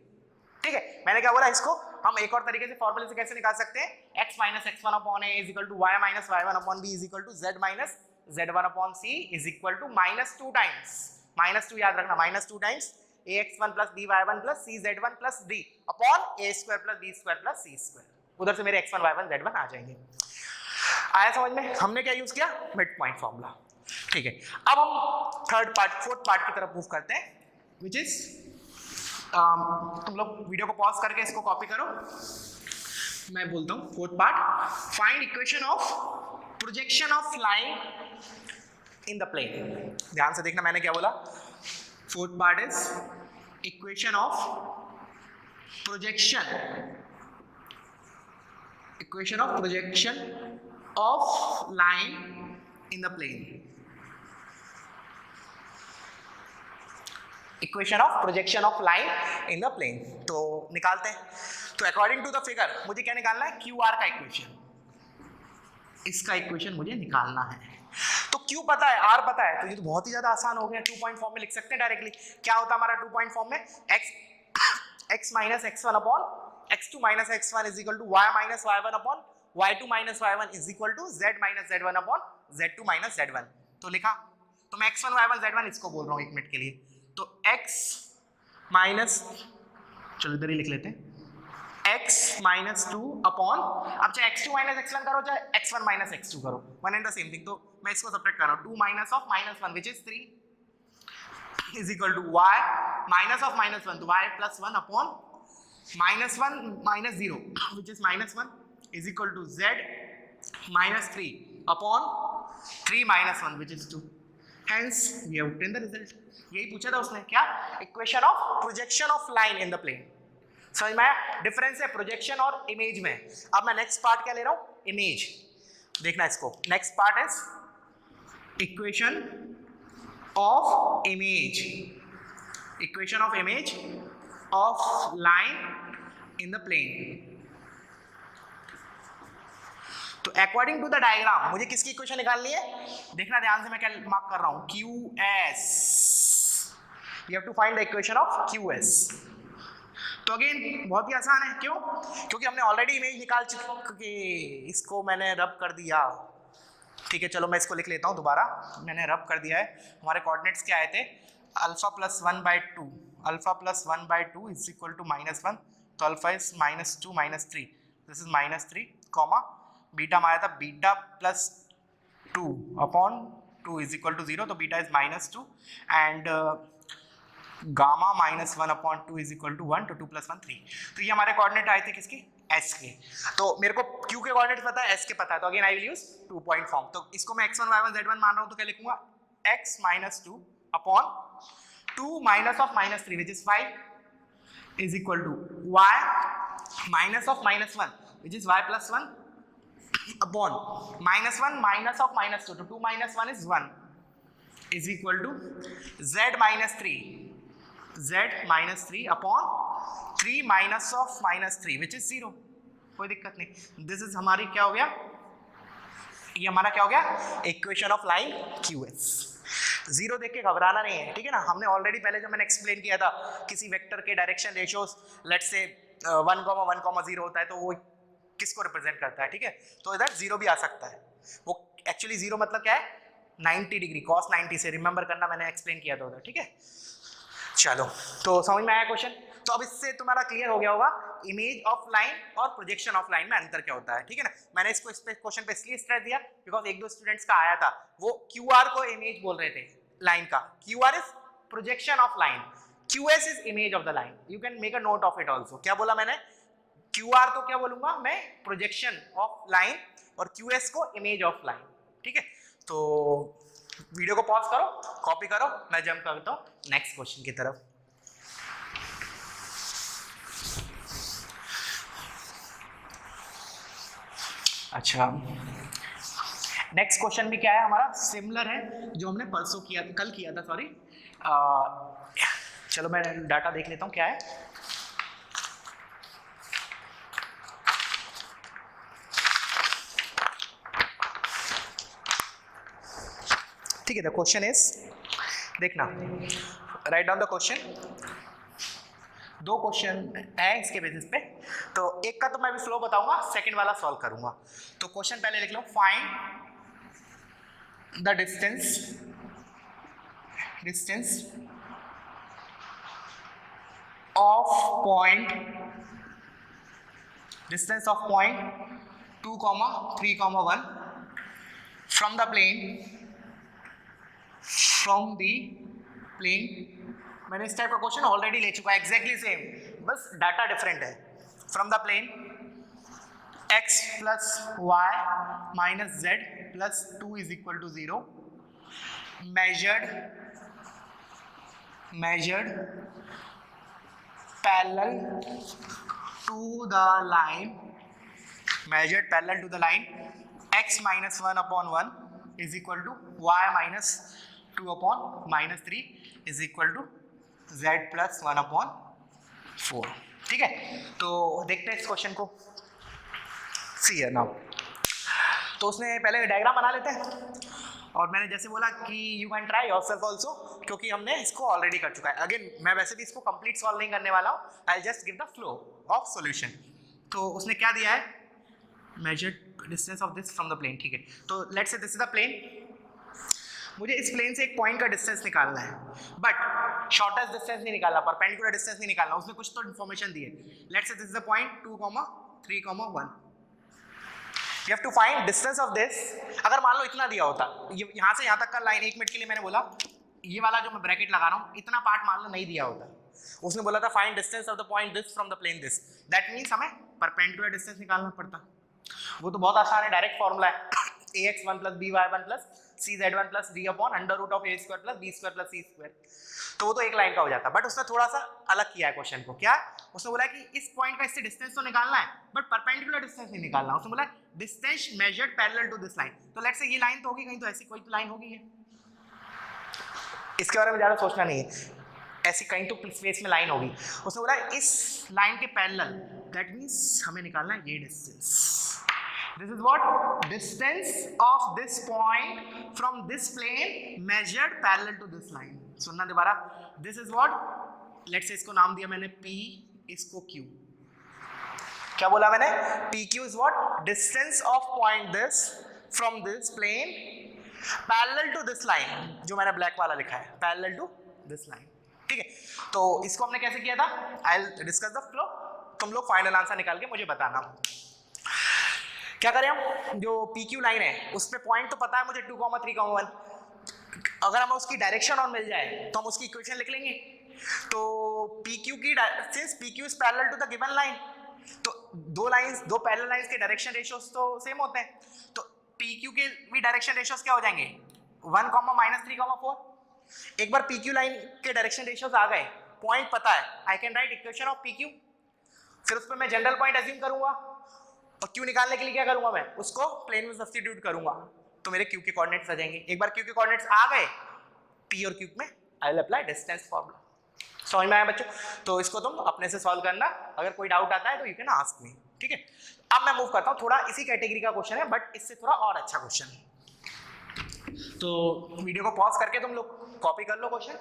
ठीक है, मैंने क्या बोला? इसको हम एक और तरीके से फॉर्मूले से कैसे निकाल सकते हैं? x minus x1 upon a is equal to y minus y1 upon b is equal to z minus z1 upon c is equal to minus 2 times, minus 2 याद रखना, minus 2 times ax1 plus by1 plus cz1 plus d upon a square plus b square plus c square. उधर से मेरे x1 y1 z1 आ जाएंगे। आया समझ में? हमने क्या यूज किया? Mid point formula. ठीक है, अब हम थर्ड पार्ट, फोर्थ पार्ट की तरफ मूव करते हैं, विच इज तुम लोग वीडियो को पॉज करके इसको कॉपी करो, मैं बोलता हूँ fourth part. Find equation of projection of line in the plane. ध्यान से देखना मैंने क्या बोला। Fourth part is equation of projection of line in the plane. Equation of projection of line in the plane, तो निकालते हैं। तो अकॉर्डिंग टू द फिगर मुझे क्या निकालना है? क्यू आर का इक्वेशन, इसका इक्वेशन मुझे निकालना है। तो क्यू पता है, आर पता है, तो ये तो बहुत ही ज्यादा आसान हो गया। 2 पॉइंट फॉर्म में लिख सकते हैं डायरेक्टली। क्या होता है हमारा 2 पॉइंट फॉर्म में? x minus x1 upon x2 minus x1 is equal to y minus y1 upon y2 minus y1 is equal to z minus z1 upon z2 minus z1। तो लिखा, तो मैं x1 y1 z1 इसको बोल रहा हूँ 1 minute के लिए। तो x माइनस, चलो इधर ही लिख लेते हैं, x माइनस 2 अपॉन, अब चाहे x2 माइनस x1 करो चाहे x1 माइनस x2 करो, one and the same thing. तो मैं इसको सब्ट्रैक्ट कर रहा हूँ, 2 minus of minus 1 which is 3 is equal to y minus of minus 1, तो y plus 1 upon minus 1 minus 0 which is minus 1 is equal to z minus 3 upon 3 minus 1 which is 2। Hence we have obtained the result। यही पूछा था उसने, क्या? Equation of projection of line in the plane. समझ में आया? Difference है projection और इमेज में। अब मैं नेक्स्ट पार्ट क्या ले रहा हूं? इमेज। देखना इसको, next part is equation of image, equation of image of line in the plane. तो अकॉर्डिंग टू द डायग्राम मुझे किसकी इक्वेशन निकालनी है? देखना ध्यान से, मैं क्या मार्क कर रहा हूं? QS। You have to find the equation of QS। तो अगेन बहुत ही आसान है, क्यों? क्योंकि हमने ऑलरेडी इमेज निकाल चुके, इसको मैंने रब कर दिया। ठीक है, चलो मैं इसको लिख लेता हूं दोबारा, मैंने रब कर दिया है। हमारे कोऑर्डिनेट्स क्या आए थे? Alpha plus 1/2, alpha plus 1/2 is equal to minus 1, तो alpha is minus 2 minus 3, this is minus 3 comma beta हमारा था beta plus 2 upon 2 is equal to 0, तो beta is minus 2 and gamma minus 1 upon 2 is equal to 1, तो 2 plus 1 3। तो ये हमारे coordinate आए थे किसके? S के। तो मेरे को Q के कोऑर्डिनेट पता है, S के पता है, तो again I will use 2 point form. तो इसको मैं x1 y1 z1 मान रहा हूँ, तो क्या लिखूंगा? x minus 2 upon 2 minus of minus 3 which is 5 is equal to y minus of minus 1 which is y plus 1 upon minus 1 minus of minus 2, so 2 minus 1 is 1 is equal to z minus 3 upon 3 minus of minus 3 which is 0. कोई दिक्कत नहीं. This is हमारी क्या हो गया, ये हमारा क्या हो गया, equation of line QS. Zero देख के घबराना नहीं है, ठीक है ना. हमने ऑलरेडी पहले जब मैंने एक्सप्लेन किया था किसी वेक्टर के डायरेक्शन रेशियोज लेट्स से 1,1,0 होता है तो वो किसको रिप्रेजेंट करता है, ठीक है. तो इधर जीरो भी आ सकता है. वो एक्चुअली जीरो मतलब क्या है, 90 डिग्री cos 90 से रिमेंबर करना, मैंने एक्सप्लेन किया था उधर, ठीक है. चलो तो समझ में आया क्वेश्चन. तो अब इससे तुम्हारा क्लियर हो गया होगा इमेज ऑफ लाइन और प्रोजेक्शन ऑफ लाइन में अंतर क्या होता है, ठीक है ना. मैंने इसको इस क्वेश्चन पे इसलिए स्ट्रेस दिया बिकॉज एक दो स्टूडेंट्स का आया था, वो QR को इमेज बोल रहे थे लाइन का. QR is projection of line, QS is image of the line. You can make a note of it also. क्या बोला मैंने, QR तो क्या बोलूंगा मैं, प्रोजेक्शन ऑफ लाइन, और QS को इमेज ऑफ लाइन, ठीक है. तो वीडियो को पॉज करो, कॉपी करो, मैं जंप करता हूं नेक्स्ट क्वेश्चन की तरफ. अच्छा, नेक्स्ट क्वेश्चन भी क्या है हमारा, सिमिलर है जो हमने परसों किया, कल किया था, सॉरी. चलो मैं डाटा देख लेता हूं क्या है. ठीक है, द क्वेश्चन इज, देखना, राइट डाउन द क्वेश्चन. दो क्वेश्चन है इसके बेसिस पे, तो एक का तो मैं भी स्लो बताऊंगा, सेकंड वाला सॉल्व करूंगा. तो क्वेश्चन पहले लिख लो, find the distance of point 2, 3, 1 from the plane. मैंने इस टाइप का क्वेश्चन ऑलरेडी ले चुका है, एग्जैक्टली सेम, बस डाटा डिफरेंट है. From the plane x plus y minus z plus 2 is equal to 0, measured parallel to the line x minus 1 upon 1 is equal to y minus 2 upon minus 3 is equal to z plus 1 upon 4. ठीक है, तो देखते हैं इस question को. सी है now. तो उसने पहले डायग्राम बना लेते हैं, और मैंने जैसे बोला कि you can try yourself also, क्योंकि हमने इसको ऑलरेडी कर चुका है. अगेन मैं वैसे भी इसको कंप्लीट सॉल्व नहीं करने वाला हूँ, I just give the flow of solution. तो उसने क्या दिया है, measured distance of this from the plane. ठीक है, तो let's say this is the plane. मुझे इस प्लेन से एक पॉइंट का डिस्टेंस निकालना है, बट शॉर्टेस्ट डिस्टेंस नहीं निकालना, परपेंडिकुलर डिस्टेंस नहीं निकालना. उसने कुछ तो इन्फॉर्मेशन दी है. Let's say this is the point 2, 3, 1. You have to find distance of this. अगर मान लो इतना दिया होता, यहाँ से यहाँ तक का लाइन, 1 मिनट के लिए मैंने बोला ये वाला जो मैं ब्रैकेट लगा रहा हूँ, इतना पार्ट मान लो नहीं दिया होता. उसने बोला था find distance of the point this from the plane this. That means हमें परपेंडिकुलर डिस्टेंस निकालना पड़ता. वो तो बहुत आसान है, डायरेक्ट फॉर्मूला है, ax1 plus by1 plus cz1 plus d upon under root of a square plus b square plus c square. तो वो तो एक लाइन का हो जाता, बट उसने थोड़ा सा अलग किया है क्वेश्चन को. क्या उसने बोला कि इस पॉइंट का इससे डिस्टेंस तो निकालना है, बट परपेंडिकुलर डिस्टेंस नहीं निकालना. उसने बोला distance measured parallel to this line. तो लेट्स से ये लाइन तो होगी कहीं, तो ऐसी कोई तो लाइन होगी है, इसके बारे में ज्यादा सोचना नहीं है, ऐसी कहीं तो स्पेस में लाइन होगी. उसने बोला इस लाइन के पैरेलल, दैट मीन्स हमें निकालना है ये distance. This is what distance of this point from this plane measured parallel to this line. सुनना दोबारा. This is what, let's say इसको नाम दिया मैंने P, इसको Q. क्या बोला मैंने, PQ is what, distance of point this from this plane parallel to this line, जो मैंने black वाला लिखा है, parallel to this line. ठीक है, तो इसको हमने कैसे किया था, I'll discuss the flow. तुम लोग फाइनल आंसर निकाल के मुझे बताना. क्या करें हम, जो PQ लाइन है उस पे पॉइंट तो पता है मुझे 2, 3, 1. अगर हमें उसकी डायरेक्शन और मिल जाए तो हम उसकी इक्वेशन लिख लेंगे. तो PQ की, since PQ is parallel to the given line, तो दो पैरेलल लाइंस के डायरेक्शन रेशियोज तो सेम होते हैं. तो PQ के भी डायरेक्शन रेशियोज क्या हो जाएंगे, 1, -3, 4. एक बार PQ लाइन के डायरेक्शन रेशियोज आ गए पॉइंट पता है, आई can right equation of P Q, फिर उस पर मैं जनरल पॉइंट अज्यूम करूंगा और क्यू निकालने के लिए क्या करूंगा, मैं उसको प्लेन में सब्स्टिट्यूट करूंगा, तो मेरे क्यू के कोऑर्डिनेट्स आ जाएंगे। एक बार क्यू के कोऑर्डिनेट्स आ गए पी और क्यू में, I will apply distance formula. समझ में आया बच्चों? तो इसको तुम अपने से सॉल्व करना, अगर कोई डाउट आता है तो यू कैन आस्क मी, ठीक है। अब मैं मूव करता हूँ, थोड़ा इसी कैटेगरी का क्वेश्चन है बट इससे थोड़ा और अच्छा क्वेश्चन है, तो वीडियो को पॉज करके तुम लोग कॉपी कर लो क्वेश्चन,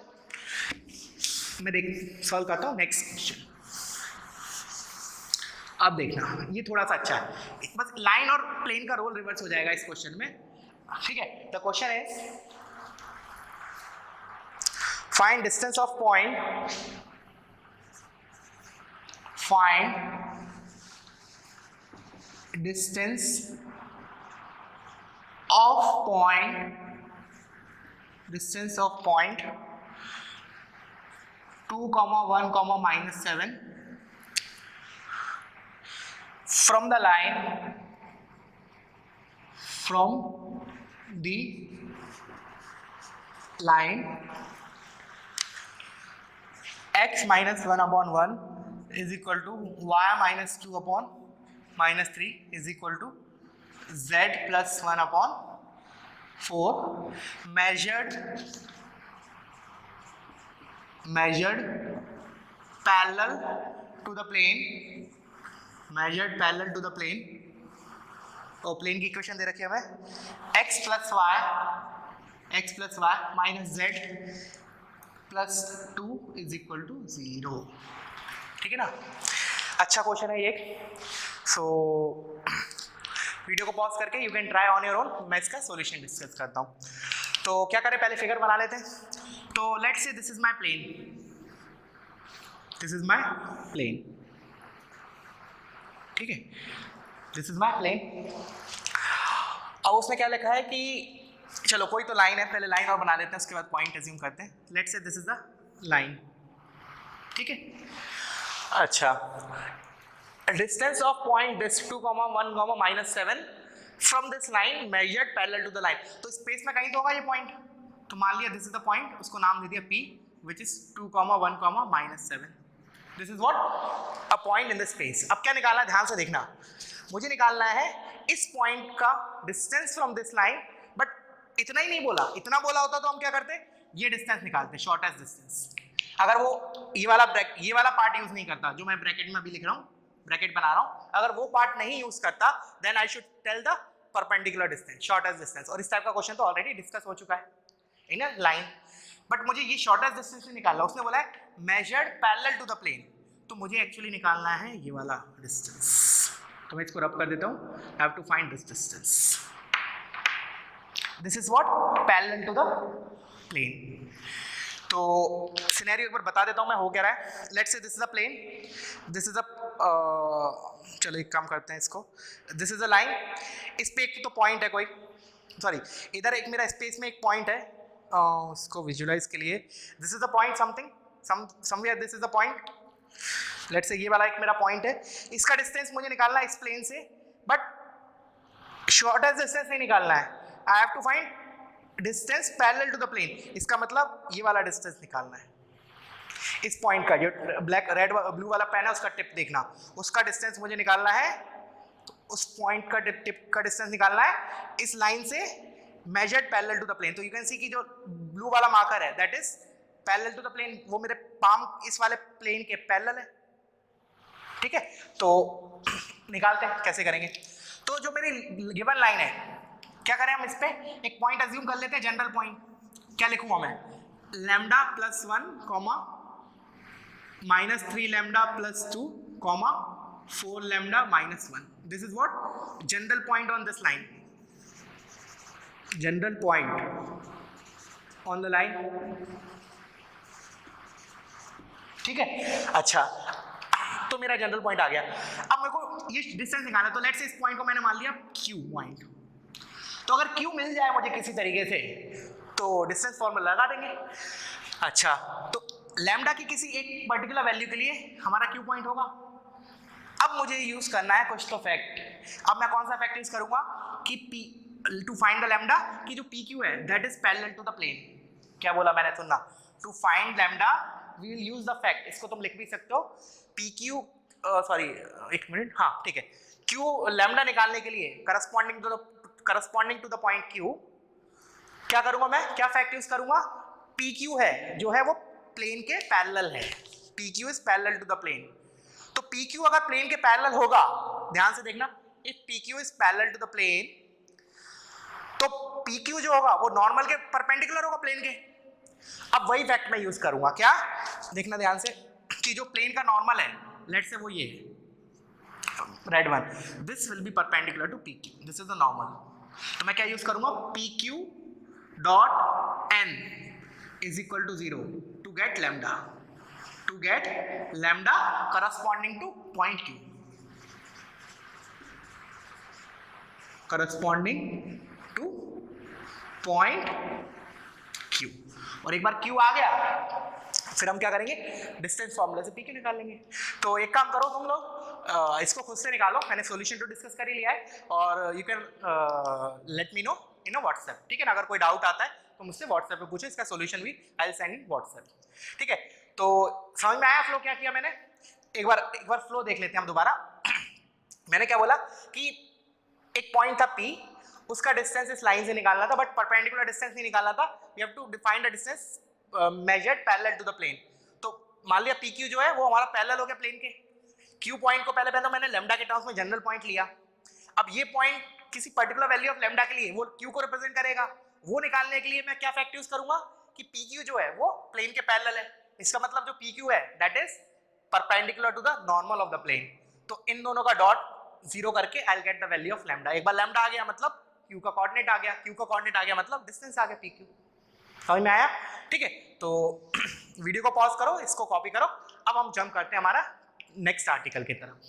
मैं देख सॉल्व करता हूँ नेक्स्ट क्वेश्चन। अब देखना ये थोड़ा सा अच्छा है, बस लाइन और प्लेन का रोल रिवर्स हो जाएगा इस क्वेश्चन में, ठीक है। The question is find distance of point, find distance of point 2, 1, -7 from the line x minus 1/1 is equal to y minus 2/3 is equal to z plus 1/4 measured parallel to the plane, और plane की equation दे रखी है हमें x plus y minus z plus 2 is equal to 0, ठीक है ना। अच्छा क्वेश्चन है ये, सो वीडियो को पॉज करके you can try on your own, मैं इसका सॉल्यूशन डिस्कस करता हूँ। तो क्या करें, पहले फिगर बना लेते हैं। तो let's say this is my plane, ठीक है, दिस इज माय प्लेन। अब उसमें क्या लिखा है कि चलो कोई तो लाइन है, पहले लाइन और बना लेते हैं, उसके बाद पॉइंट अज्यूम करते हैं। Let's say this is the line, ठीक है। अच्छा, distance of point this 2, 1, -7 from this line measured parallel to the line. तो स्पेस में कहीं तो होगा ये पॉइंट, तो मान लिया दिस इज द पॉइंट, उसको नाम दे दिया P which is 2, 1, -7। This is what a point in the space. अब क्या निकालना है, ध्यान से देखना, मुझे निकालना है इस पॉइंट का distance from this line, but इतना ही नहीं बोला, इतना बोला होता तो हम क्या करते, ये डिस्टेंस निकालते, शॉर्टेस्ट डिस्टेंस। अगर वो ये वाला पार्ट यूज नहीं करता, जो मैं ब्रैकेट में अभी लिख रहा हूँ, ब्रैकेट बना रहा हूँ, अगर वो पार्ट नहीं यूज करता then I should tell the perpendicular distance, shortest distance. और इस टाइप का क्वेश्चन तो ऑलरेडी डिस्कस हो चुका है इन अ लाइन, बट मुझे ये शॉर्टेस्ट डिस्टेंस नहीं निकालना। उसने बोला है measured parallel to the plane, तो मुझे एक्चुअली निकालना है ये वाला डिस्टेंस। तो मैं इसको रब कर देता हूँ, have to find this distance. This is what parallel to the plane. तो सिनेरियो एक बार बता देता हूँ मैं, हो क्या रहा है। Let's say this is a plane, this is a चलो एक काम करते हैं इसको, दिस इज अ लाइन, इस पे एक तो पॉइंट है कोई, सॉरी इधर एक मेरा स्पेस में एक पॉइंट है, इसको विजुलाइज के लिए this is a point something somewhere, this is a point. Let's say ये वाला एक मेरा पॉइंट है, इसका डिस्टेंस मुझे निकालना है इस प्लेन से, बट शॉर्टेस्ट डिस्टेंस नहीं निकालना है, I have to find distance parallel to the plane. इसका मतलब ये वाला डिस्टेंस निकालना है, इस पॉइंट का जो ब्लैक रेड ब्लू वाला पेन है उसका टिप देखना, उसका डिस्टेंस मुझे निकालना है, तो उस पॉइंट का टिप का डिस्टेंस निकालना है इस लाइन से measured parallel to the plane. तो यू कैन सी कि जो ब्लू वाला मार्कर है that is parallel to the plane, वो मेरे पाम इस वाले प्लेन के पैरेलल है, ठीक है। तो निकालते हैं, कैसे करेंगे। तो जो मेरी गिवन लाइन है, क्या करें हम, इस पे एक पॉइंट अज्यूम कर लेते हैं, जनरल पॉइंट। क्या लिखूंगा मैं, lambda plus 1, -3 lambda plus 2, 4 lambda minus 1। This is what general point on this line, general point on the line, ठीक है। अच्छा, तो मेरा जनरल पॉइंट आ गया। अब मेरे को ये डिस्टेंस निकालना, तो लेट्स से इस पॉइंट को मैंने मान लिया Q पॉइंट। तो अगर Q मिल जाए मुझे किसी तरीके से, तो डिस्टेंस फॉर्मूला लगा देंगे। अच्छा, तो लैम्डा की किसी एक पर्टिकुलर वैल्यू के लिए हमारा Q पॉइंट होगा। अब मुझे यूज करना है कुछ तो फैक्ट। अब मैं कौन सा फैक्ट यूज करूंगा कि P to find the lambda की जो PQ है that is parallel to the plane. क्या बोला मैंने, सुनना, to find lambda we will use the fact, इसको तुम लिख भी सकते हो पी क्यू, सॉरी एक मिनट, हाँ ठीक है, क्यू लैम्डा निकालने के लिए corresponding to the point Q क्या करूंगा मैं, क्या फैक्ट यूज करूंगा, पी क्यू है जो है वो प्लेन के पैरेलल है, P Q is parallel to the plane. तो पी क्यू अगर प्लेन के पैरेलल होगा, ध्यान से देखना, if P Q is parallel to the plane तो पी क्यू जो होगा वो नॉर्मल के परपेंडिकुलर होगा प्लेन के। अब वही फैक्ट मैं यूज करूंगा, क्या देखना ध्यान से, कि जो प्लेन का नॉर्मल है, लेट्स से वो ये red one, this will be perpendicular to P Q, this is the normal. तो मैं क्या यूज करूंगा, P Q dot n is equal to 0 to get lambda, corresponding to point Q, corresponding to point Q. और एक बार Q आ गया फिर हम क्या करेंगे, डिस्टेंस फॉर्मूला से पी क्यू निकाल लेंगे। तो एक काम करो तुम लोग, इसको खुद से निकालो, मैंने सॉल्यूशन तो डिस्कस कर ही लिया है, और you can let me know in WhatsApp, ठीक है ना। अगर कोई डाउट आता है तो मुझसे व्हाट्सएप पे पूछो, इसका सॉल्यूशन भी I will send in WhatsApp, ठीक है। तो समझ में आया फ्लो क्या किया मैंने, एक बार फ्लो देख लेते हैं हम दोबारा। मैंने क्या बोला कि एक पॉइंट था P, उसका डिस्टेंस इस लाइन से निकालना था, बट परपेंडिकुलर डिस्टेंस नहीं निकालना था, we have to define the distance measured parallel to the plane. तो मान लिया PQ जो है वो हमारा पैरेलल हो गया प्लेन के, Q पॉइंट को पहले तो मैंने लैम्डा के टर्म्स में जनरल पॉइंट लिया। अब ये पॉइंट किसी पर्टिकुलर वैल्यू ऑफ लैम्डा के लिए वो Q को रिप्रेजेंट करेगा, वो निकालने के लिए मैं क्या फैक्ट यूज करूंगा कि PQ जो है वो प्लेन के पैरेलल है, इसका मतलब जो PQ है that is perpendicular to the normal of the plane. तो इन दोनों का डॉट 0 करके I will get the value of lambda. एक बार लैम्डा आ गया मतलब Q का कोऑर्डिनेट आ गया, Q का कोऑर्डिनेट आ गया मतलब डिस्टेंस आ गया PQ। समझ में आया, ठीक है। तो वीडियो को पॉज करो, इसको कॉपी करो, अब हम जंप करते हैं हमारा नेक्स्ट आर्टिकल की तरफ।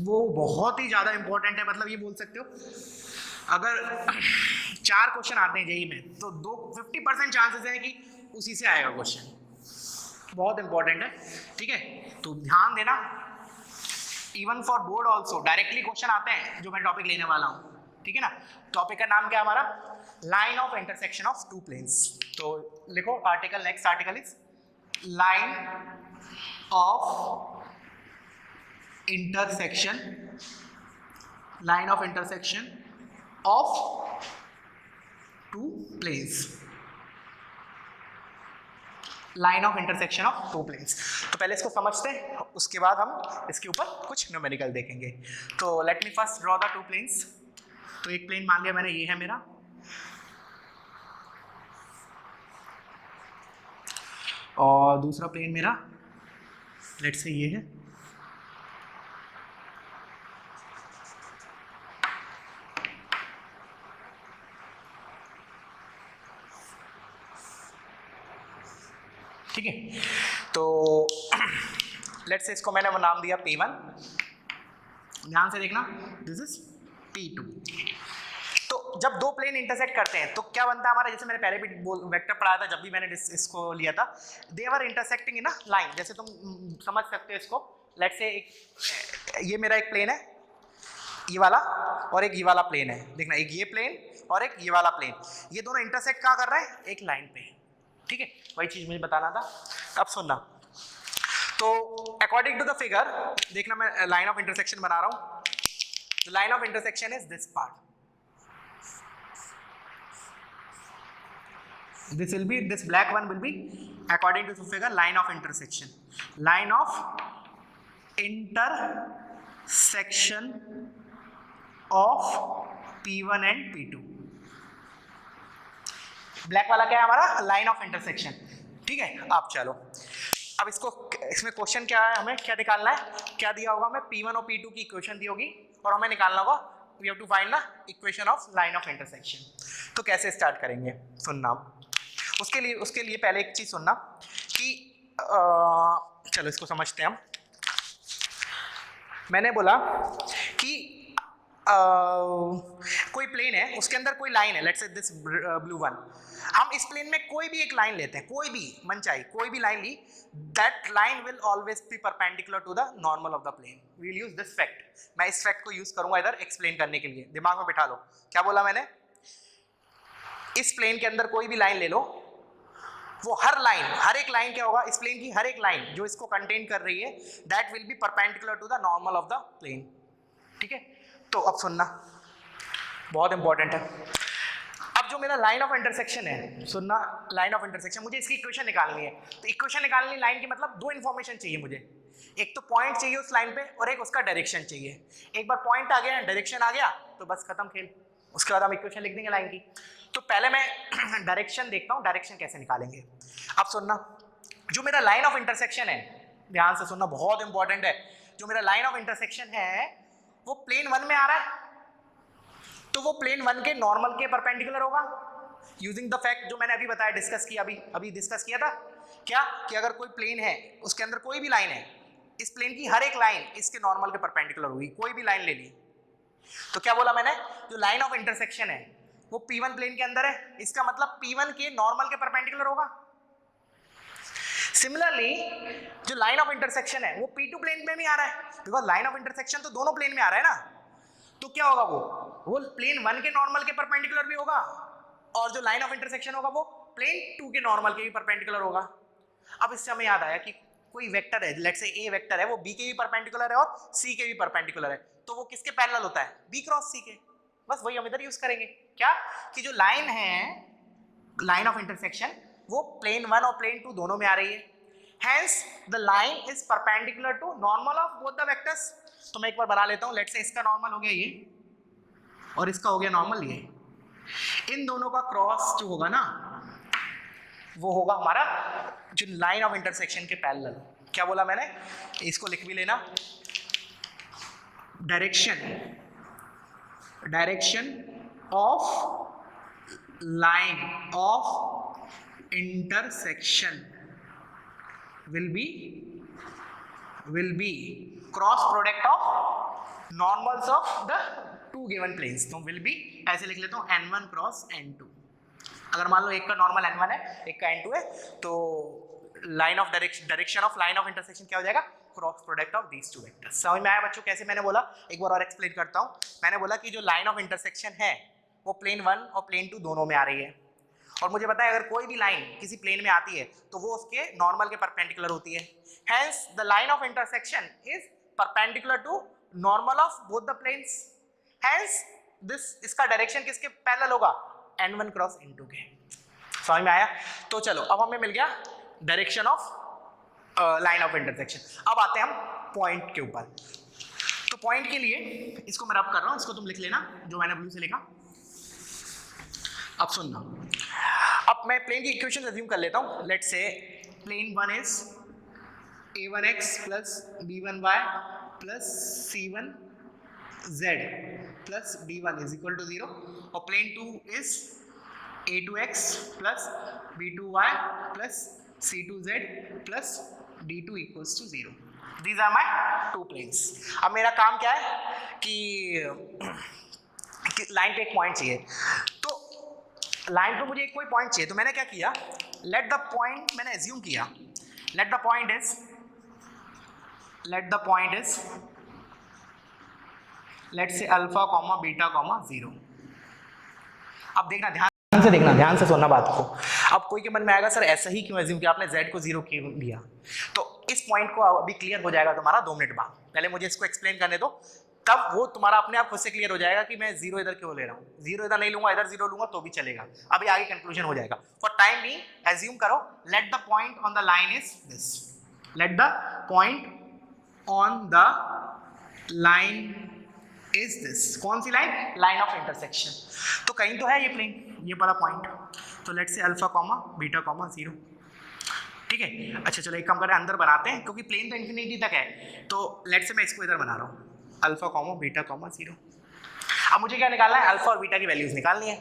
वो बहुत ही ज्यादा इंपॉर्टेंट है, मतलब ये बोल सकते हो अगर 4 क्वेश्चन आते हैं जेई में तो 50% चांसेस है कि उसी से आएगा क्वेश्चन, बहुत इंपॉर्टेंट है, ठीक है। तो ध्यान देना, even for board also directly question आते हैं जो मैं टॉपिक लेने वाला हूँ, ठीक है ना। टॉपिक का नाम क्या है हमारा, line of intersection of two planes. तो लिखो article, next article is line of intersection, line of intersection of two planes, line of intersection of two planes. तो पहले इसको समझते हैं, उसके बाद हम इसके ऊपर कुछ न्यूमेरिकल देखेंगे। तो let me first draw the two planes. तो एक प्लेन मान लिया मैंने, ये है मेरा, और दूसरा प्लेन मेरा लेट्स से ये है, ठीक है। तो लेट्स से इसको मैंने नाम दिया P1, ध्यान से देखना, दिस इज P2। तो जब दो प्लेन इंटरसेक्ट करते हैं तो क्या बनता है हमारा, जैसे मैंने पहले भी वेक्टर पढ़ाया था जब भी मैंने इसको लिया था, they are intersecting in a line. जैसे तुम समझ सकते हो इसको, लेट्स से ये मेरा एक प्लेन है, ये वाला, और एक ये वाला प्लेन है, देखना एक ये प्लेन और एक ये वाला प्लेन, ये दोनों इंटरसेक्ट कहाँ कर रहे हैं, एक लाइन पे, ठीक है। वही चीज मुझे बताना था। अब सुनना, तो अकॉर्डिंग टू द फिगर देखना, मैं लाइन ऑफ इंटरसेक्शन बना रहा हूं। The line of intersection is this part. This will be, this black one will be according to the figure line of intersection. Line of intersection of P1 and P2. Black वाला क्या है हमारा, line of intersection, ठीक है। अब चलो, अब इसको, इसमें क्वेश्चन क्या है, हमें क्या निकालना है, क्या दिया होगा हमें, P1 और P2 की इक्वेशन दी होगी और हमें निकालना होगा, we have to find the equation of line of intersection. तो कैसे स्टार्ट करेंगे, सुनना, उसके लिए पहले एक चीज सुनना कि चलो इसको समझते हैं हम। मैंने बोला कि कोई प्लेन है, उसके अंदर कोई लाइन है, let's say this blue one, हम इस प्लेन में कोई भी एक लाइन लेते हैं, कोई भी मनचाही कोई भी लाइन ली, that line will always be perpendicular to the normal of the plane. We will use this fact, मैं इस फैक्ट को यूज करूंगा इधर एक्सप्लेन करने के लिए, दिमाग में बिठा लो। क्या बोला मैंने, इस प्लेन के अंदर कोई भी लाइन ले लो, वो हर एक लाइन क्या होगा, इस प्लेन की हर एक लाइन जो इसको कंटेन कर रही है, that will be perpendicular to the normal of the plane. ठीक है, तो अब सुनना, बहुत इंपॉर्टेंट है। अब जो मेरा लाइन ऑफ इंटरसेक्शन है, सुनना, लाइन ऑफ इंटरसेक्शन, मुझे इसकी इक्वेशन निकालनी है। तो इक्वेशन निकालनी लाइन की मतलब दो इन्फॉर्मेशन चाहिए मुझे, एक तो पॉइंट चाहिए उस लाइन पे और एक उसका डायरेक्शन चाहिए। एक बार पॉइंट आ गया, डायरेक्शन आ गया, तो बस खत्म खेल, उसके बाद हम इक्वेशन लिख देंगे लाइन की। तो पहले मैं डायरेक्शन देखता हूँ, डायरेक्शन कैसे निकालेंगे। अब सुनना, जो मेरा लाइन ऑफ इंटरसेक्शन है, ध्यान से सुनना, बहुत इंपॉर्टेंट है। जो मेरा लाइन ऑफ इंटरसेक्शन है वो प्लेन 1 में आ रहा है, तो वो प्लेन 1 के नॉर्मल के परपेंडिकुलर होगा, यूजिंग द फैक्ट जो मैंने अभी बताया, डिस्कस किया, अभी डिस्कस किया था क्या, कि अगर कोई प्लेन है, उसके अंदर कोई भी लाइन है, इस प्लेन की हर एक लाइन इसके नॉर्मल के परपेंडिकुलर होगी, कोई भी लाइन ले ली। तो क्या बोला मैंने, जो लाइन ऑफ इंटरसेक्शन है वो P1 प्लेन के अंदर है, इसका मतलब P1 के नॉर्मल के परपेंडिकुलर होगा। सिमिलरली जो लाइन ऑफ इंटरसेक्शन है वो P2 प्लेन में भी आ रहा है, बिकॉज लाइन ऑफ इंटरसेक्शन तो दोनों प्लेन में आ रहा है ना, तो क्या होगा, वो प्लेन 1 के नॉर्मल के परपेंडिकुलर भी होगा, और जो लाइन ऑफ इंटरसेक्शन होगा वो प्लेन 2 के नॉर्मल के भी परपेंडिकुलर होगा। अब इससे हमें याद आया कि कोई वेक्टर है, लेट्स से ए वेक्टर है, वो बी के भी परपेंडिकुलर है और सी के भी परपेंडिकुलर है, तो वो किसके पैरेलल होता है, बी क्रॉस सी के। बस वही हम इधर यूज करेंगे, क्या, कि जो लाइन है, लाइन ऑफ इंटरसेक्शन, वो प्लेन 1 और प्लेन 2 दोनों में आ रही है, hence the line is perpendicular to normal of both the vectors. तो मैं एक बार बना लेता हूं, लेट्स से इसका नॉर्मल हो गया ये और इसका हो गया नॉर्मल ये, इन दोनों का क्रॉस जो होगा ना, वो होगा हमारा जो लाइन ऑफ इंटरसेक्शन के पैरेलल। क्या बोला मैंने, इसको लिख भी लेना, direction of line of intersection will be cross product of normals of the two given planes। तो will be ऐसे लिख लेता हूँ n1 क्रॉस n2। अगर मान लो एक का नॉर्मल n1 है, एक का n2 है, तो line of direction of line of intersection क्या हो जाएगा, cross product of these two vectors. समझ में आया बच्चों कैसे मैंने बोला, एक बार और एक्सप्लेन करता हूँ। मैंने बोला कि जो लाइन ऑफ इंटरसेक्शन है वो प्लेन 1 और प्लेन 2 दोनों में आ रही है, और मुझे पता है अगर कोई भी लाइन किसी प्लेन में आती है तो वो उसके नॉर्मल के परपेंडिकुलर होती है, hence the line of intersection is perpendicular to normal of both the planes, hence this, इसका डायरेक्शन किसके पैरेलल होगा, n1 क्रॉस n2 के। समझ में आया। तो चलो अब हमें मिल गया direction of line of intersection. अब आते हैं हम पॉइंट के ऊपर। तो पॉइंट के लिए इसको मैं रब कर रहा हूं, इसको तुम लिख लेना जो मैंने ब्लू से लिखा। अब सुनना, अब मैं प्लेन की इक्वेशन अज्यूम कर लेता हूं। Let's say plane 1 is a1x plus b1y plus c1z plus d1 is equal to 0, और plane 2 is a2x plus b2y plus c2z plus d2 equals to 0। These are my two planes. अब मेरा काम क्या है कि लाइन पे एक point चाहिए, तो लाइन पे मुझे कोई पॉइंट चाहिए, तो मैंने क्या किया, लेट द पॉइंट, मैंने एज्यूम किया, let the point is let say alpha comma beta comma 0। अब देखना, ध्यान से देखना, ध्यान से सुनना बात को। अब कोई के मन में आएगा सर ऐसा ही क्यों एज्यूम किया आपने, z को 0 क्यों लिया, तो इस पॉइंट को अभी क्लियर हो जाएगा तुम्हारा 2 मिनट बाद। पहले मुझे इसको एक्सप्लेन करने दो, तब वो तुम्हारा अपने आप खुद से क्लियर हो जाएगा कि मैं 0 इधर क्यों ले रहा हूँ। 0 इधर नहीं लूंगा, इधर 0 लूंगा तो भी चलेगा, अभी आगे कंक्लूजन हो जाएगा। फॉर टाइम बीइंग एज्यूम करो, late the point on the line is this, late the point on the line is this. कौन सी लाइन, लाइन ऑफ इंटरसेक्शन। तो कहीं तो है ये प्लेन, ये वाला पॉइंट, तो late say alpha comma beta comma 0। ठीक है, अच्छा चलो एक काम करें, अंदर बनाते हैं, क्योंकि प्लेन तो इन्फिनिटी तक है, तो लेट से मैं इसको इधर बना रहा हूँ, अल्फा कॉमा बीटा कॉमा 0। अब मुझे क्या निकालना है, अल्फा और बीटा की वैल्यूज निकालनी है।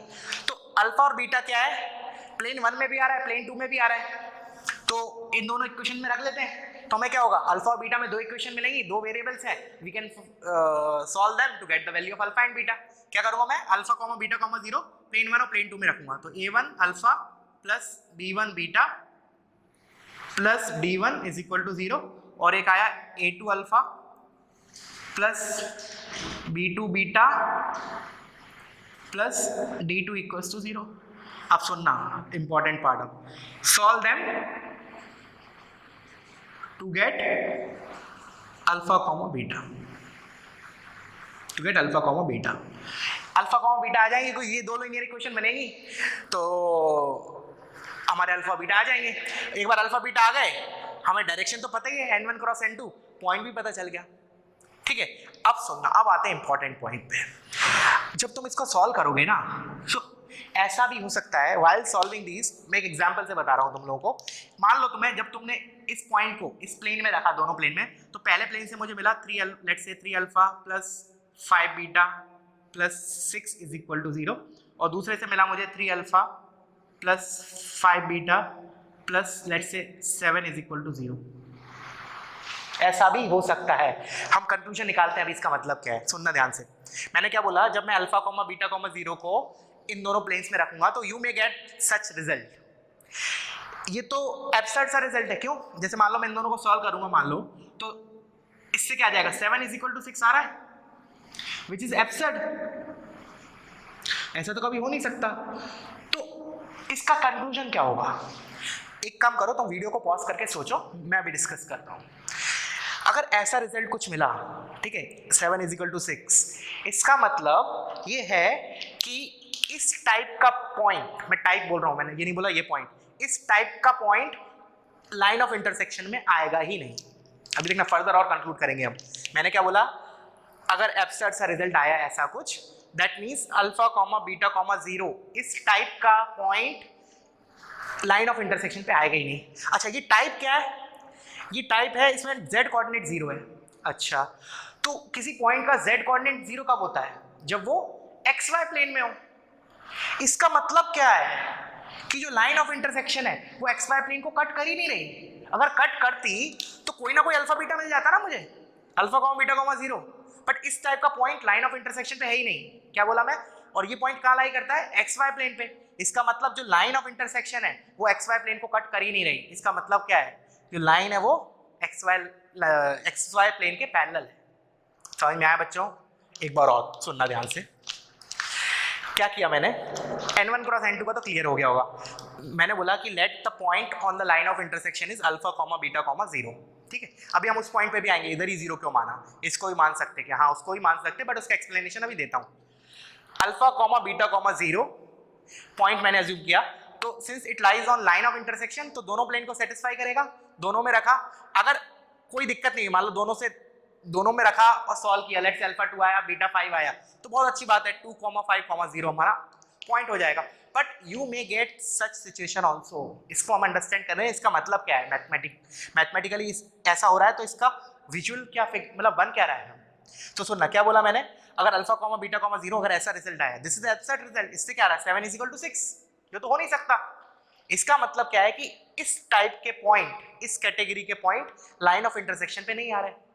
तो अल्फा और बीटा क्या है, प्लेन 1 में भी आ रहा है, प्लेन 2 में भी आ रहा है, तो इन दोनों इक्वेशन में रख लेते हैं। तो हमें क्या होगा, अल्फा और बीटा में 2 इक्वेशन मिलेंगी, 2 वेरिएबल्स हैं, we can solve them to get the value of alpha and beta. क्या करूंगा मैं, alpha comma beta comma 0 plane 1 और प्लेन 2 में रखूंगा, तो a1 alpha plus b1 beta plus d1 is equal to 0, और एक आया a2 alpha plus b2 beta plus d2 equals to 0। अब सुनना इंपॉर्टेंट पार्ट, अब solve them to get alpha comma beta, to get alpha comma beta. Alpha comma beta आ जाएंगे, कोई ये दो लीनियर इक्वेशन बनेगी तो हमारे अल्फा बीटा आ जाएंगे। एक बार अल्फा बीटा आ गए, हमें डायरेक्शन तो पता ही है, n1 क्रॉस n2, पॉइंट भी पता चल गया। ठीक है, अब सुनना, अब आते हैं इंपॉर्टेंट पॉइंट पे। जब तुम इसको सॉल्व करोगे ना, तो ऐसा भी हो सकता है, व्हाइल सॉल्विंग दिस, मैं एक एग्जांपल से बता रहा हूं तुम लोगों को। मान लो तुम्हें, जब तुमने इस पॉइंट को इस प्लेन में रखा, दोनों प्लेन में, तो पहले प्लेन से मुझे मिला 3 alpha plus 5 beta plus 6 is equal to 0, और दूसरे से मिला मुझे 3 alpha plus 5 beta plus let's say 7 is equal to 0। ऐसा भी हो सकता है। हम कंक्लूजन निकालते हैं अभी, इसका मतलब क्या है, सुनना ध्यान से। मैंने क्या बोला, जब मैं अल्फा कॉमा बीटा कॉमा 0 को इन दोनों प्लेन्स में रखूंगा तो you may get such result. ये तो एब्सर्ड सा रिजल्ट है, क्यों? जैसे मान लो मैं इन दोनों को सॉल्व करूंगा, मान लो, तो इससे क्या आ जाएगा, 7 इज इक्वल टू 6 आ रहा है, विच इज एब्सर्ड। ऐसा तो कभी हो नहीं सकता। तो इसका कंक्लूजन क्या होगा? एक काम करो, तुम वीडियो को पॉज करके सोचो, मैं अभी डिस्कस करता हूं। अगर ऐसा रिजल्ट कुछ मिला, ठीक है, 7 इज इक्वल टू 6, इसका मतलब ये है कि इस टाइप का पॉइंट, मैं टाइप बोल रहा हूं, मैंने ये नहीं बोला ये पॉइंट, इस टाइप का पॉइंट लाइन ऑफ इंटरसेक्शन में आएगा ही नहीं। अभी देखना, फर्दर और कंक्लूड करेंगे हम। मैंने क्या बोला, अगर एब्सर्ड सा रिजल्ट आया ऐसा कुछ, that means alpha comma beta comma 0 इस टाइप का पॉइंट लाइन ऑफ इंटरसेक्शन पे आएगा ही नहीं। अच्छा, ये टाइप क्या है? ये टाइप है, इसमें z कोऑर्डिनेट 0 है। अच्छा, तो किसी पॉइंट का z कोऑर्डिनेट 0 कब होता है? जब वो xy प्लेन में हो। इसका मतलब क्या है कि जो लाइन ऑफ इंटरसेक्शन है वो xy प्लेन को कट कर ही नहीं रही। अगर कट करती तो कोई ना कोई अल्फा बीटा मिल जाता ना मुझे, alpha comma beta comma 0, but इस टाइप का पॉइंट लाइन ऑफ इंटरसेक्शन पे है ही नहीं। क्या बोला मैं? और ये पॉइंट कहाँ लाई करता है? xy प्लेन पे। इसका मतलब जो लाइन ऑफ इंटरसेक्शन है वो xy प्लेन को कट कर ही नहीं रही। इसका मतलब क्या है? जो लाइन है वो xy प्लेन के पैरेलल है। समझ में आया बच्चों? एक बार और सुनना ध्यान से। क्या किया मैंने, n1 क्रॉस n2 का तो क्लियर हो गया होगा। मैंने बोला कि late the point on the line of intersection is alpha comma beta comma 0। ठीक है, अभी हम उस पॉइंट पे भी आएंगे। इधर ही 0 क्यों माना, इसको भी मान सकते क्या? हाँ, उसको भी मान सकते, बट उसका एक्सप्लेनेशन अभी देता हूँ। Alpha comma beta comma 0 point मैंने अज्यूम किया, तो since it lies on line of intersection तो दोनों प्लेन को सेटिस्फाई करेगा, दोनों में रखा। अगर कोई दिक्कत नहीं, मान लो दोनों में रखा और सॉल्व किया, लेट्स से अल्फा 2 आया बीटा 5 आया, तो बहुत अच्छी बात है, 2, 5, 0 हमारा पॉइंट हो जाएगा। But you may get such situation also. इसको हम अंडरस्टैंड कर रहे हैं, इसका मतलब क्या है, मैथमेटिकली ऐसा हो रहा है, तो इसका विजुअल क्या मतलब बन क्या रहा है। तो सुनना, क्या बोला मैंने, अगर अल्फा कॉमा बीटा कॉमा 0 अगर ऐसा रिजल्ट आया, दिस इज एब्सर्ड रिजल्ट। इससे क्या रहा है, 7 इज इक्वल टू 6, ये तो हो नहीं सकता। इसका मतलब क्या है कि इस टाइप के पॉइंट, इस कैटेगरी के पॉइंट लाइन ऑफ इंटरसेक्शन पे नहीं आ रहे।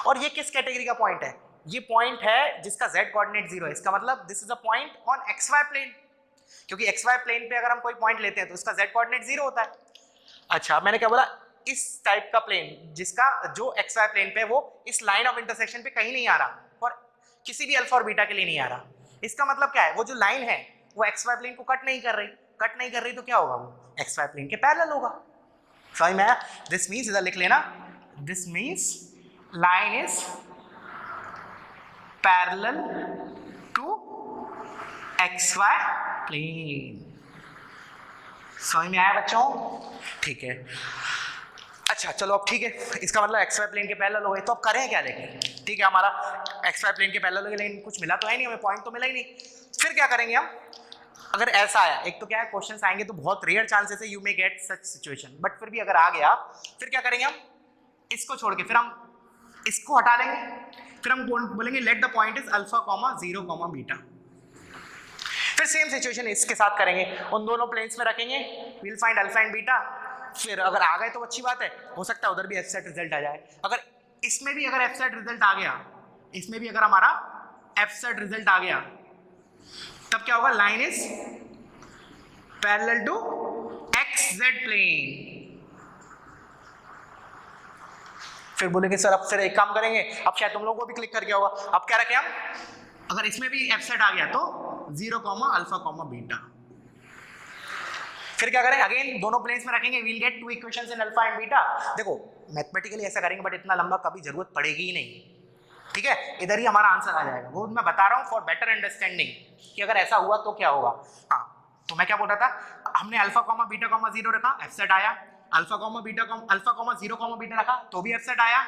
और ये किस कैटेगरी का पॉइंट है? ये पॉइंट है जिसका z कोऑर्डिनेट 0 है। इसका मतलब this is a point on xy plane, क्योंकि xy प्लेन पे अगर हम कोई पॉइंट लेते हैं तो उसका z कोऑर्डिनेट 0 होता है। अच्छा, मैंने क्या बोला, इस टाइप का प्लेन जिसका जो xy प्लेन पे वो इस लाइन ऑफ इंटरसेक्शन पे कहीं नहीं आ रहा, और किसी भी अल्फा और बीटा के लिए नहीं आ रहा। इसका मतलब क्या है, वो जो लाइन है वो xy प्लेन को कट नहीं कर रही। कट नहीं कर रही तो क्या होगा, वो xy प्लेन के पैरेलल होगा। समझ में आया? दिस मींस, इधर लिख लेना, this means line is parallel to xy plane। समझ में आया बच्चों? ठीक है। अच्छा चलो, अब ठीक है, इसका मतलब xy प्लेन के पैरेलल हो गए, तो अब करें क्या लेकिन? ठीक है, हमारा xy प्लेन के पैरेलल हो गए, लेकिन कुछ मिला तो है नहीं हमें, पॉइंट तो मिला ही नहीं। फिर क्या करेंगे हम? अगर ऐसा आया, एक तो क्या है, क्वेश्चंस आएंगे तो बहुत रेयर चांसेस है you may get such situation, but फिर भी अगर आ गया, फिर क्या करेंगे हम? इसको छोड़ के फिर हम इसको हटा देंगे, फिर हम बोलेंगे late the point is alpha comma 0 comma beta. फिर सेम सिचुएशन इसके साथ करेंगे, उन दोनों प्लेन्स में रखेंगे, will find alpha and beta. फिर अगर आ गए तो अच्छी बात है, हो सकता है उधर भी एब्सर्ड रिजल्ट आ जाए। अगर इसमें भी अगर एब्सर्ड रिजल्ट आ गया, इसमें भी अगर हमारा एब्सर्ड रिजल्ट आ गया, तब क्या होगा, line is parallel to xz plane. फिर बोलेंगे सर अब फिर एक काम करेंगे, अब शायद तुम लोगों को भी क्लिक कर गया होगा, अब क्या रखें हम? अगर इसमें भी एब्सर्ड आ गया तो 0 कॉमा अल्फा कॉमा बीटा। फिर क्या करें, अगेन दोनों प्लेन्स में रखेंगे, we'll get two equations in alpha and beta. देखो मैथमेटिकली ऐसा करेंगे बट इतना लंबा कभी जरूरत पड़ेगी ही नहीं, ठीक है, इधर ही हमारा आंसर आ जाएगा। वो मैं बता रहा हूँ फॉर बेटर अंडरस्टैंडिंग कि अगर ऐसा हुआ तो क्या होगा। हाँ तो मैं क्या बोल रहा था, हमने alpha comma beta comma zero रखा, एफ सेट आया, alpha comma beta alpha comma zero comma beta रखा तो भी एफ सेट आया।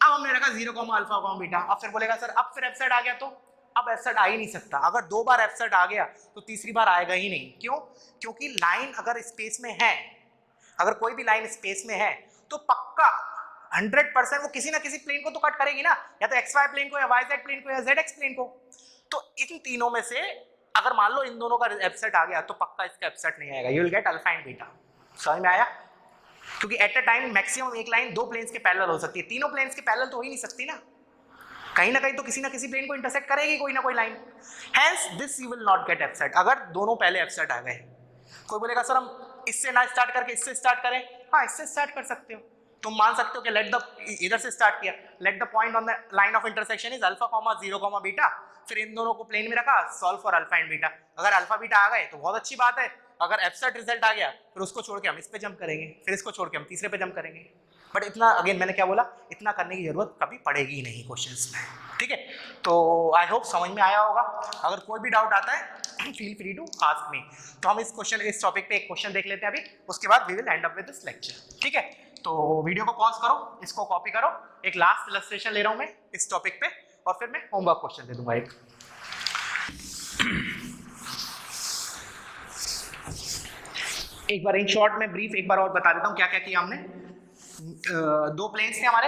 अब हमने रखा zero comma alpha comma beta, अब फिर बोलेगा सर अब फिर एफ सेट आ गया, तो अब एफ सेट आ ही नहीं सकता। अगर दो बार एफ सेट आ गया तो तीसरी बार आएगा ही नहीं। क्यों? क्योंकि लाइन अगर स्पेस में है, अगर कोई भी लाइन स्पेस में है तो पक्का 100% वो किसी ना किसी प्लेन को तो कट करेगी ना, या तो एक्स वाई प्लेन को या वाई जेड प्लेन को या जेड एक्स प्लेन को। तो इन तीनों में से अगर मान लो इन दोनों का एफ सेट आ गया तो पक्का इसका एफ सेट नहीं आएगा, you will get alpha and beta. समझ में आया? क्योंकि एट अ टाइम मैक्सिमम एक लाइन दो प्लेन्स के पैरेलल हो सकती है, तीनों प्लेन्स के पैरेलल तो हो ही नहीं सकती ना, कहीं ना कहीं तो किसी ना किसी प्लेन को इंटरसेक्ट करेगी कोई ना कोई line. Hence this you will not gate F set अगर दोनों पहले एफ सेट आ गए। कोई बोलेगा सर हम इससे ना स्टार्ट करके इससे स्टार्ट करें, हाँ इससे स्टार्ट कर सकते हो, तुम मान सकते हो कि लेट द इधर से स्टार्ट किया, let the point on the line of intersection is alpha comma zero comma beta, फिर इन दोनों को प्लेन में रखा, solve for alpha and beta. अगर अल्फा बीटा आ गए तो बहुत अच्छी बात है, अगर एफ सेट रिजल्ट आ गया फिर उसको छोड़ के हम इस पे जंप करेंगे, फिर इसको छोड़ के हम तीसरे पे जंप करेंगे। बट इतना अगेन मैंने क्या बोला, इतना करने की जरूरत कभी पड़ेगी ही नहीं क्वेश्चंस में, ठीक है। तो आई होप समझ में आया होगा। अगर कोई भी डाउट आता है feel free to ask me. तो हम इस टॉपिक पे एक क्वेश्चन देख लेते हैं अभी, उसके बाद we will end up with this lecture, ठीक है। तो वीडियो को पॉज करो, इसको कॉपी करो, एक लास्ट इलस्ट्रेशन ले रहा हूं मैं इस टॉपिक पे, और फिर मैं होमवर्क क्वेश्चन दे दूंगा एक। एक बार इन शॉर्ट में ब्रीफ एक बार और बता देता हूं क्या क्या किया हमने। दो प्लेन्स थे हमारे,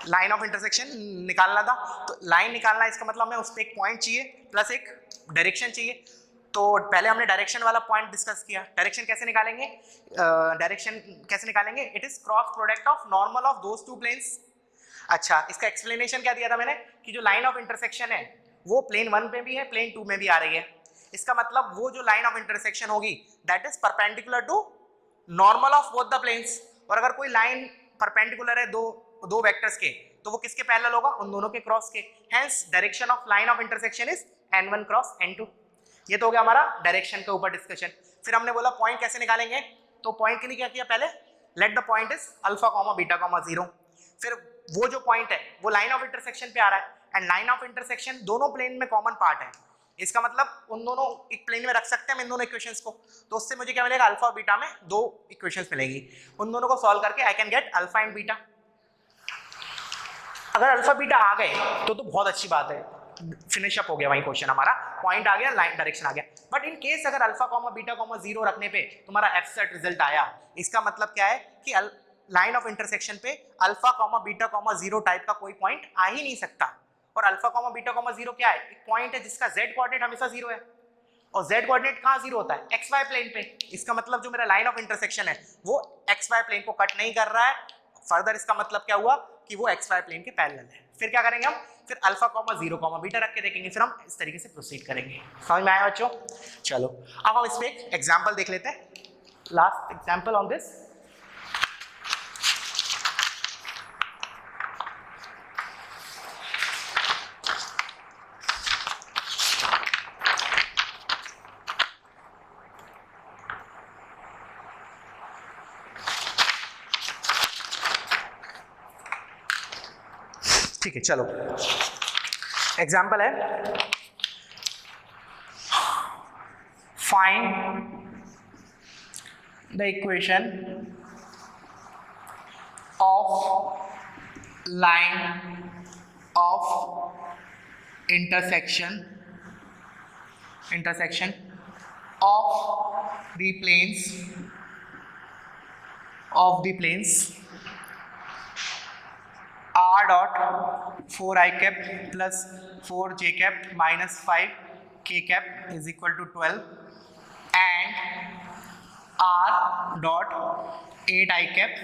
लाइन ऑफ इंटरसेक्शन निकालना था, तो लाइन निकालना इसका मतलब हमें उस पर एक पॉइंट चाहिए प्लस एक डायरेक्शन चाहिए। तो पहले हमने डायरेक्शन वाला पॉइंट डिस्कस किया। डायरेक्शन कैसे निकालेंगे, it is cross product of normal of those two planes. अच्छा इसका एक्सप्लेनेशन क्या दिया था मैंने कि जो लाइन ऑफ इंटरसेक्शन है वो प्लेन 1 पे भी है, प्लेन 2 में भी आ रही है। इसका मतलब वो जो लाइन ऑफ इंटरसेक्शन होगी that is perpendicular to normal of both the planes. और अगर कोई लाइन परपेंडिकुलर है दो वेक्टर्स के, तो वो किसके पैरेलल होगा, उन दोनों के क्रॉस के। Hence direction of line of intersection is n1 cross n2। ये तो हो गया हमारा डायरेक्शन के ऊपर डिस्कशन। फिर हमने बोला पॉइंट कैसे निकालेंगे, तो पॉइंट के लिए क्या किया, पहले late the point is alpha comma beta comma zero. फिर वो जो पॉइंट है वो लाइन ऑफ इंटरसेक्शन पे आ रहा है, एंड लाइन ऑफ इंटरसेक्शन दोनों प्लेन में कॉमन पार्ट है। इसका मतलब उन दोनों एक प्लेन में रख सकते हैं हम इन दोनों इक्वेशंस को, तो उससे मुझे क्या मिलेगा, अल्फा और बीटा में दो इक्वेशंस मिलेंगी। उन दोनों को सॉल्व करके I can get alpha and beta. अगर अल्फा बीटा आ गए तो बहुत अच्छी बात है, फिनिश अप हो गया वही क्वेश्चन हमारा, पॉइंट आ गया, लाइन डायरेक्शन आ गया। बट इन केस अगर alpha comma beta comma zero रखने पे तुम्हारा एफ सेट रिजल्ट आया, इसका मतलब क्या है कि लाइन ऑफ इंटरसेक्शन पे alpha comma beta comma zero type का कोई पॉइंट आ ही नहीं सकता। और alpha comma beta comma zero क्या है, एक पॉइंट है जिसका z कोऑर्डिनेट हमेशा जीरो है, और z कोऑर्डिनेट कहाँ जीरो होता है, एक्स वाई प्लेन पे। इसका मतलब जो मेरा लाइन ऑफ इंटरसेक्शन है वो एक्स वाई प्लेन को कट नहीं कर रहा है। फर्दर इसका मतलब क्या हुआ कि वो एक्स वाई प्लेन के पैरेलल है। फिर क्या करेंगे हम, फिर alpha comma zero comma beta रख के देखेंगे, फिर हम इस तरीके से प्रोसीड करेंगे। समझ में आया बच्चों? चलो अब हम इस पे एक एग्जाम्पल देख लेते हैं, लास्ट एग्जाम्पल ऑन दिस। ठीक है चलो, एग्जाम्पल है, find the equation of line of intersection of the planes r dot 4 I cap plus 4 j cap minus 5 k cap is equal to 12 and r dot 8 I cap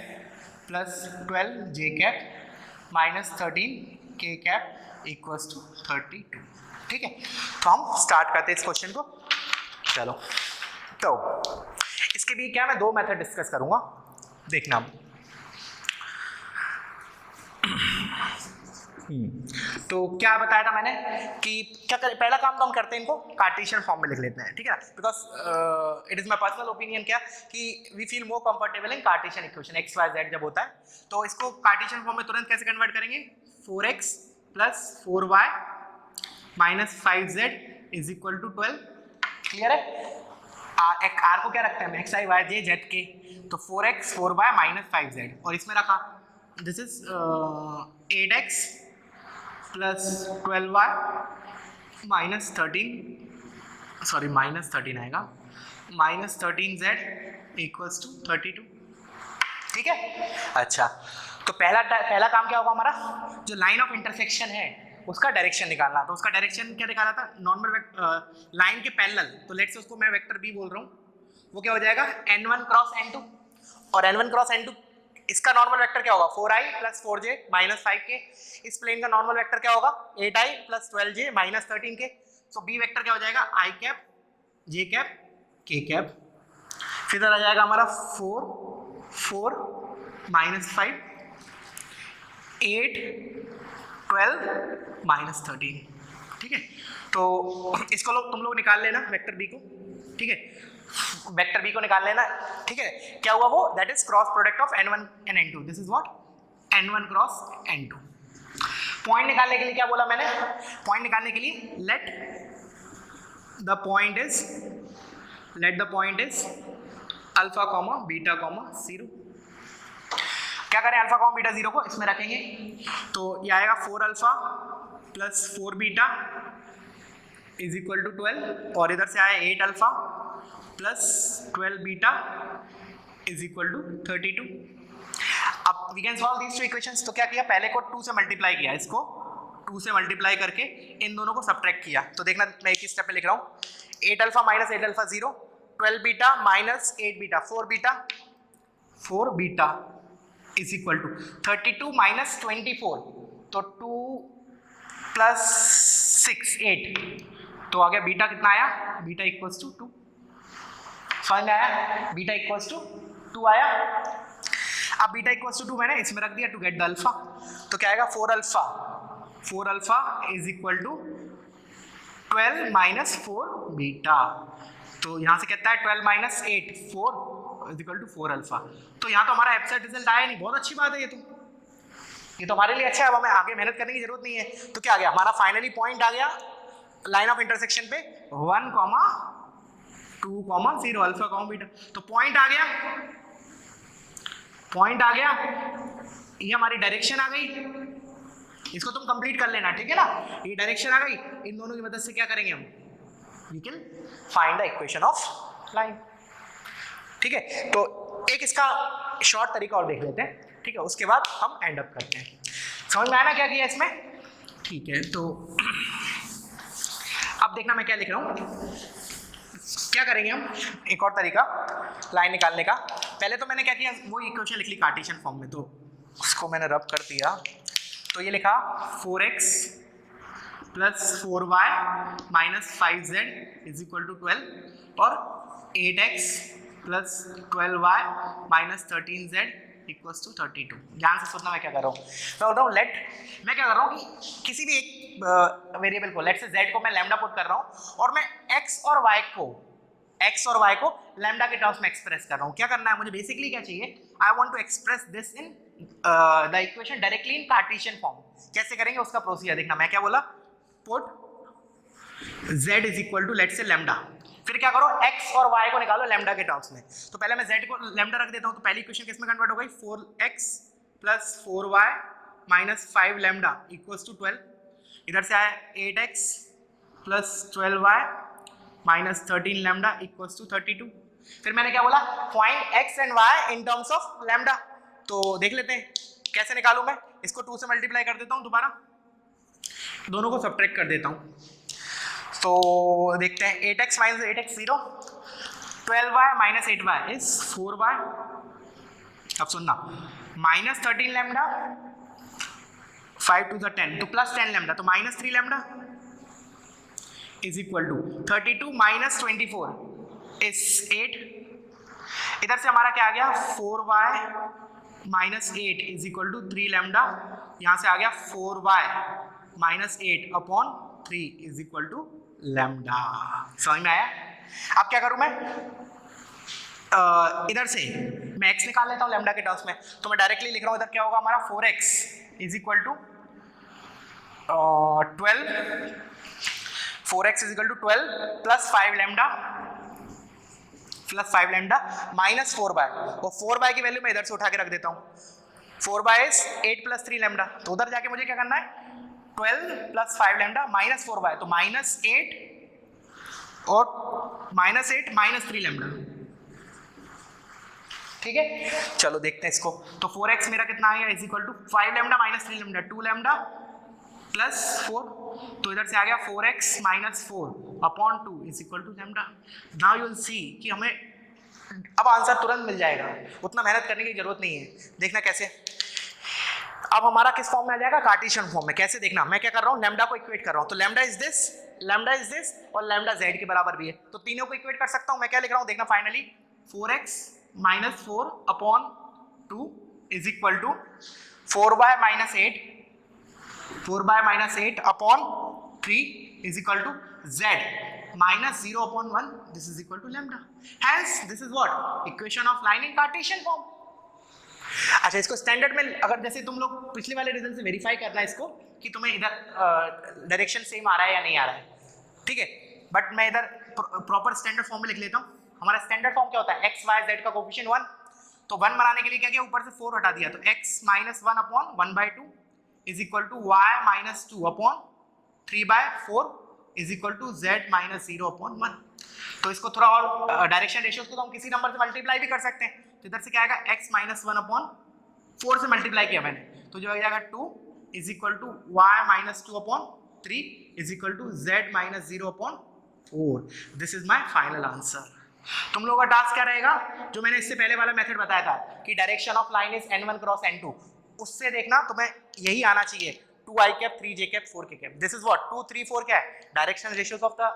plus 12 j cap minus 13 k cap equals to 32। ठीक है, तो हम start करते हैं इस question को। चलो तो इसके भी क्या मैं दो मेथड डिस्कस करूंगा, देखना। तो क्या बताया था मैंने कि क्या करें, पहला काम तो हम करते हैं इनको कार्टेशियन फॉर्म में लिख लेते हैं, ठीक है, because it is my personal opinion क्या कि we feel more comfortable in Cartesian equation x y z जब होता है। तो इसको कार्टेशियन फॉर्म में तुरंत कैसे कन्वर्ट करेंगे, 4x plus 4y minus 5z is equal to 12। Clear है? आर को क्या रखते हैं हम, x i y j z के, तो 4x 4y माइनस 5z, और इसमें रखा this is 8x plus 12y minus 13, sorry minus 13 आएगा, माइनस 13z इक्वल्स टू 32। ठीक है, अच्छा तो पहला काम क्या होगा हमारा, जो लाइन ऑफ इंटरसेक्शन है उसका डायरेक्शन निकालना। तो उसका डायरेक्शन क्या निकाला था, नॉर्मल लाइन के पैरेलल, तो लेट्स से उसको मैं वेक्टर बी बोल रहा हूँ, वो क्या हो जाएगा n1 क्रॉस n2, और n1 क्रॉस n2 इसका नॉर्मल वेक्टर क्या होगा 4i plus 4j minus 5k। इस प्लेन का नॉर्मल वेक्टर क्या होगा 8i plus 12j minus 13k। सो बी वेक्टर क्या हो जाएगा i cap j cap k cap, फिर इधर आ जाएगा हमारा 4 माइनस 5 8 12 माइनस 13। ठीक है, तो इसको तुम लोग निकाल लेना वेक्टर बी को, ठीक है, वेक्टर बी को निकाल लेना। ठीक है, क्या हुआ वो, that is cross product of n1 and n2, this is what n1 cross n2। Point निकालने के लिए क्या बोला मैंने, पॉइंट निकालने के लिए late the point is alpha comma beta comma 0। क्या करें, अल्फा कॉमा बीटा 0 को इसमें रखेंगे, तो ये आएगा 4 alpha plus 4 beta is equal to 12, और इधर से आया 8 alpha plus 12 beta is equal to 32। अब we can solve these two equations. तो क्या किया, पहले को 2 से मल्टीप्लाई किया, इसको 2 से मल्टीप्लाई करके इन दोनों को सब्ट्रैक्ट किया। तो देखना मैं एक ही स्टेप में लिख रहा हूँ, 8 alpha minus 8 alpha 0, 12 beta minus 8 beta 4 beta is equal to 32 minus 24, तो 2 प्लस 6 8, तो आ गया बीटा कितना आया, बीटा इक्वल्स टू 2। समझ में आया, बीटा इक्वल्स टू 2 आया। अब बीटा इक्वल्स टू 2 मैंने इसमें रख दिया टू गेट द अल्फा, तो क्या आएगा 4 alpha is equal to 12 minus 4 beta, तो यहाँ से कहता है 12 minus 8 4 is equal to 4 alpha. तो यहाँ तो हमारा एब्सोल्यूट रिजल्ट आया नहीं, बहुत अच्छी बात है ये तो हमारे लिए अच्छा है, अब हमें आगे मेहनत करने की जरूरत नहीं है। तो क्या आ गया हमारा फाइनली पॉइंट आ गया लाइन ऑफ इंटरसेक्शन पे 1, 2, 0 अल्फा कॉमा बीटा, तो पॉइंट आ गया, ये हमारी डायरेक्शन आ गई, इसको तुम कंप्लीट कर लेना, ठीक है ना, ये डायरेक्शन आ गई, इन दोनों की मदद से क्या करेंगे हम, we can find the equation of line. ठीक है, तो एक इसका शॉर्ट तरीका और देख लेते हैं, ठीक है, उसके बाद हम एंड अप करते हैं। समझ में आया ना क्या किया इसमें, ठीक है। तो अब देखना मैं क्या लिख रहा हूँ, क्या करेंगे हम, एक और तरीका लाइन निकालने का। पहले तो मैंने क्या किया, वो इक्वेशन लिख ली कार्टेशियन फॉर्म में, तो उसको मैंने रब कर दिया, तो ये लिखा 4x plus 4y minus 5z is equal to 12, और 8x plus 12y minus 13z equals to 32। ध्यान से सोचना मैं क्या कर रहा हूँ, मैं बोल रहा हूँ मैं क्या कर रहा हूँ कि किसी भी एक वेरिएबल को, लेट से z को मैं लैम्डा पुट कर रहा हूँ, और मैं x और y को लैम्डा के टर्म्स में एक्सप्रेस कर रहा हूँ। क्या करना है मुझे, बेसिकली क्या चाहिए, I want to express this in the equation directly in Cartesian form. कैसे करेंगे उसका प्रोसीजर देखना, मैं क्या बोला, put z is equal to let say lambda, फिर क्या करो x और y को निकालो लैम्डा के टर्म्स में। तो पहले मैं z को लैम्डा रख देता हूँ, तो पहली इक्वेशन किस में कन्वर्ट हो गई, 4x plus 4y minus 5 lambda equals to 12, इधर से आया 8x plus 12y minus 13 lambda equals to 32। फिर मैंने क्या बोला, find x and y in terms of lambda. तो देख लेते हैं कैसे निकालूं मैं, इसको 2 से मल्टीप्लाई कर देता हूँ, दोबारा दोनों को सब्ट्रैक्ट कर देता हूँ। तो देखते हैं 8x minus 8x 0, 12y minus 8y is 4y। अब सुनना, माइनस 13 लैम्डा 5 to the 10, तो प्लस 10 लैम्डा, तो minus 3 lambda is equal to 32 minus 24 is 8। इधर से हमारा क्या आ गया 4y minus 8 is equal to 3 lambda, यहाँ से आ गया 4y minus 8 upon 3 is equal to lambda. समझ में आया? अब क्या करूं मैं, इधर से मैं x निकाल लेता हूं लैम्डा के टर्म्स में, तो मैं डायरेक्टली लिख रहा हूं इधर क्या होगा हमारा 4x is equal to 12, 4x is equal to 12 plus 5 lambda minus 4y, और 4y की वैल्यू मैं इधर से उठा के रख देता हूँ, 4y इज 8 प्लस 3 लैम्डा, तो उधर जाके मुझे क्या करना है 12 प्लस 5 लैम्डा माइनस 4y, तो माइनस 8 और माइनस 8 माइनस 3 लैम्डा। ठीक है, चलो देखते हैं इसको, तो 4x मेरा कितना आएगा is equal to 5 lambda minus 3 lambda, 2 lambda plus 4, तो इधर से आ गया 4x minus 4 upon 2 is equal to lambda. Now you will see कि हमें अब आंसर तुरंत मिल जाएगा, उतना मेहनत करने की जरूरत नहीं है। देखना कैसे, अब हमारा किस फॉर्म में आ जाएगा, कार्टेशियन फॉर्म में। कैसे देखना, मैं क्या कर रहा हूँ लैम्डा को इक्वेट कर रहा हूँ, तो लैम्डा इज दिस और लैम्डा z के बराबर भी है, तो तीनों को इक्वेट कर सकता हूँ। मैं क्या लिख रहा हूँ देखना, finally 4x minus 4 upon 2 is equal to 4y minus 8 upon 3 is equal to z minus 0 upon 1, this is equal to lambda. Hence this is what equation of line in Cartesian form. अच्छा, इसको standard में अगर जैसे तुम लोग पिछले वाले result से वेरीफाई करना है इसको कि तुम्हें इधर डायरेक्शन सेम आ रहा है या नहीं आ रहा है, ठीक है, बट मैं इधर प्रॉपर स्टैंडर्ड फॉर्म में लिख लेता हूँ। हमारा स्टैंडर्ड फॉर्म क्या होता है, x y z का कोफिशिएंट 1, तो 1 बनाने के लिए क्या किया, ऊपर से 4 हटा दिया, तो x minus 1 upon 1/2 is equal to y minus 2 upon 3/4 is equal to z minus 0 upon 1। तो इसको थोड़ा और डायरेक्शन रेशियोज को तो हम किसी नंबर से मल्टीप्लाई भी कर सकते हैं, तो इधर से क्या आएगा x माइनस 1 अपॉन 4 से मल्टीप्लाई किया मैंने, तो जो आ जाएगा 2 is equal to y minus 2 upon 3 is equal to z minus 0 upon 4। This is my final answer. तुम लोगों का टास्क क्या रहेगा, जो मैंने इससे पहले वाला मेथड बताया था कि direction of line is n1 cross n2, उससे देखना तुम्हें यही आना चाहिए, 2i cap 3j cap 4k cap. This is what 2 3 4 क्या है, direction ratios of the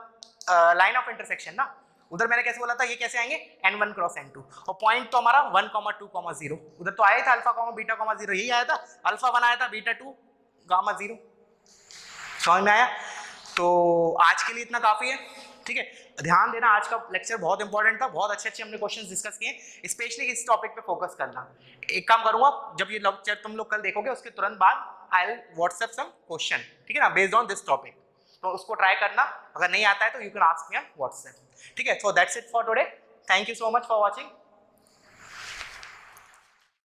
line of intersection ना। उधर मैंने कैसे बोला था, ये कैसे आएंगे n1 क्रॉस n2, और पॉइंट तो हमारा 1, 2, 0, उधर तो आया था अल्फा, बीटा, 0, यही आया था, अल्फा 1 आया था, बीटा 2, गामा 0। समझ में आया? तो आज के लिए इतना काफी है, ठीक है। ध्यान देना, आज का लेक्चर बहुत इंपॉर्टेंट था, बहुत अच्छे हमने क्वेश्चंस डिस्कस किए, स्पेशली इस टॉपिक पे फोकस करना। एक काम करूंगा, जब ये लेक्चर तुम लोग कल देखोगे उसके तुरंत बाद I will WhatsApp some question, ठीक है ना, बेस्ड ऑन दिस टॉपिक, तो उसको ट्राई करना, अगर नहीं आता है तो you can ask me on WhatsApp, ठीक है। So that's it for today, thank you so much for watching.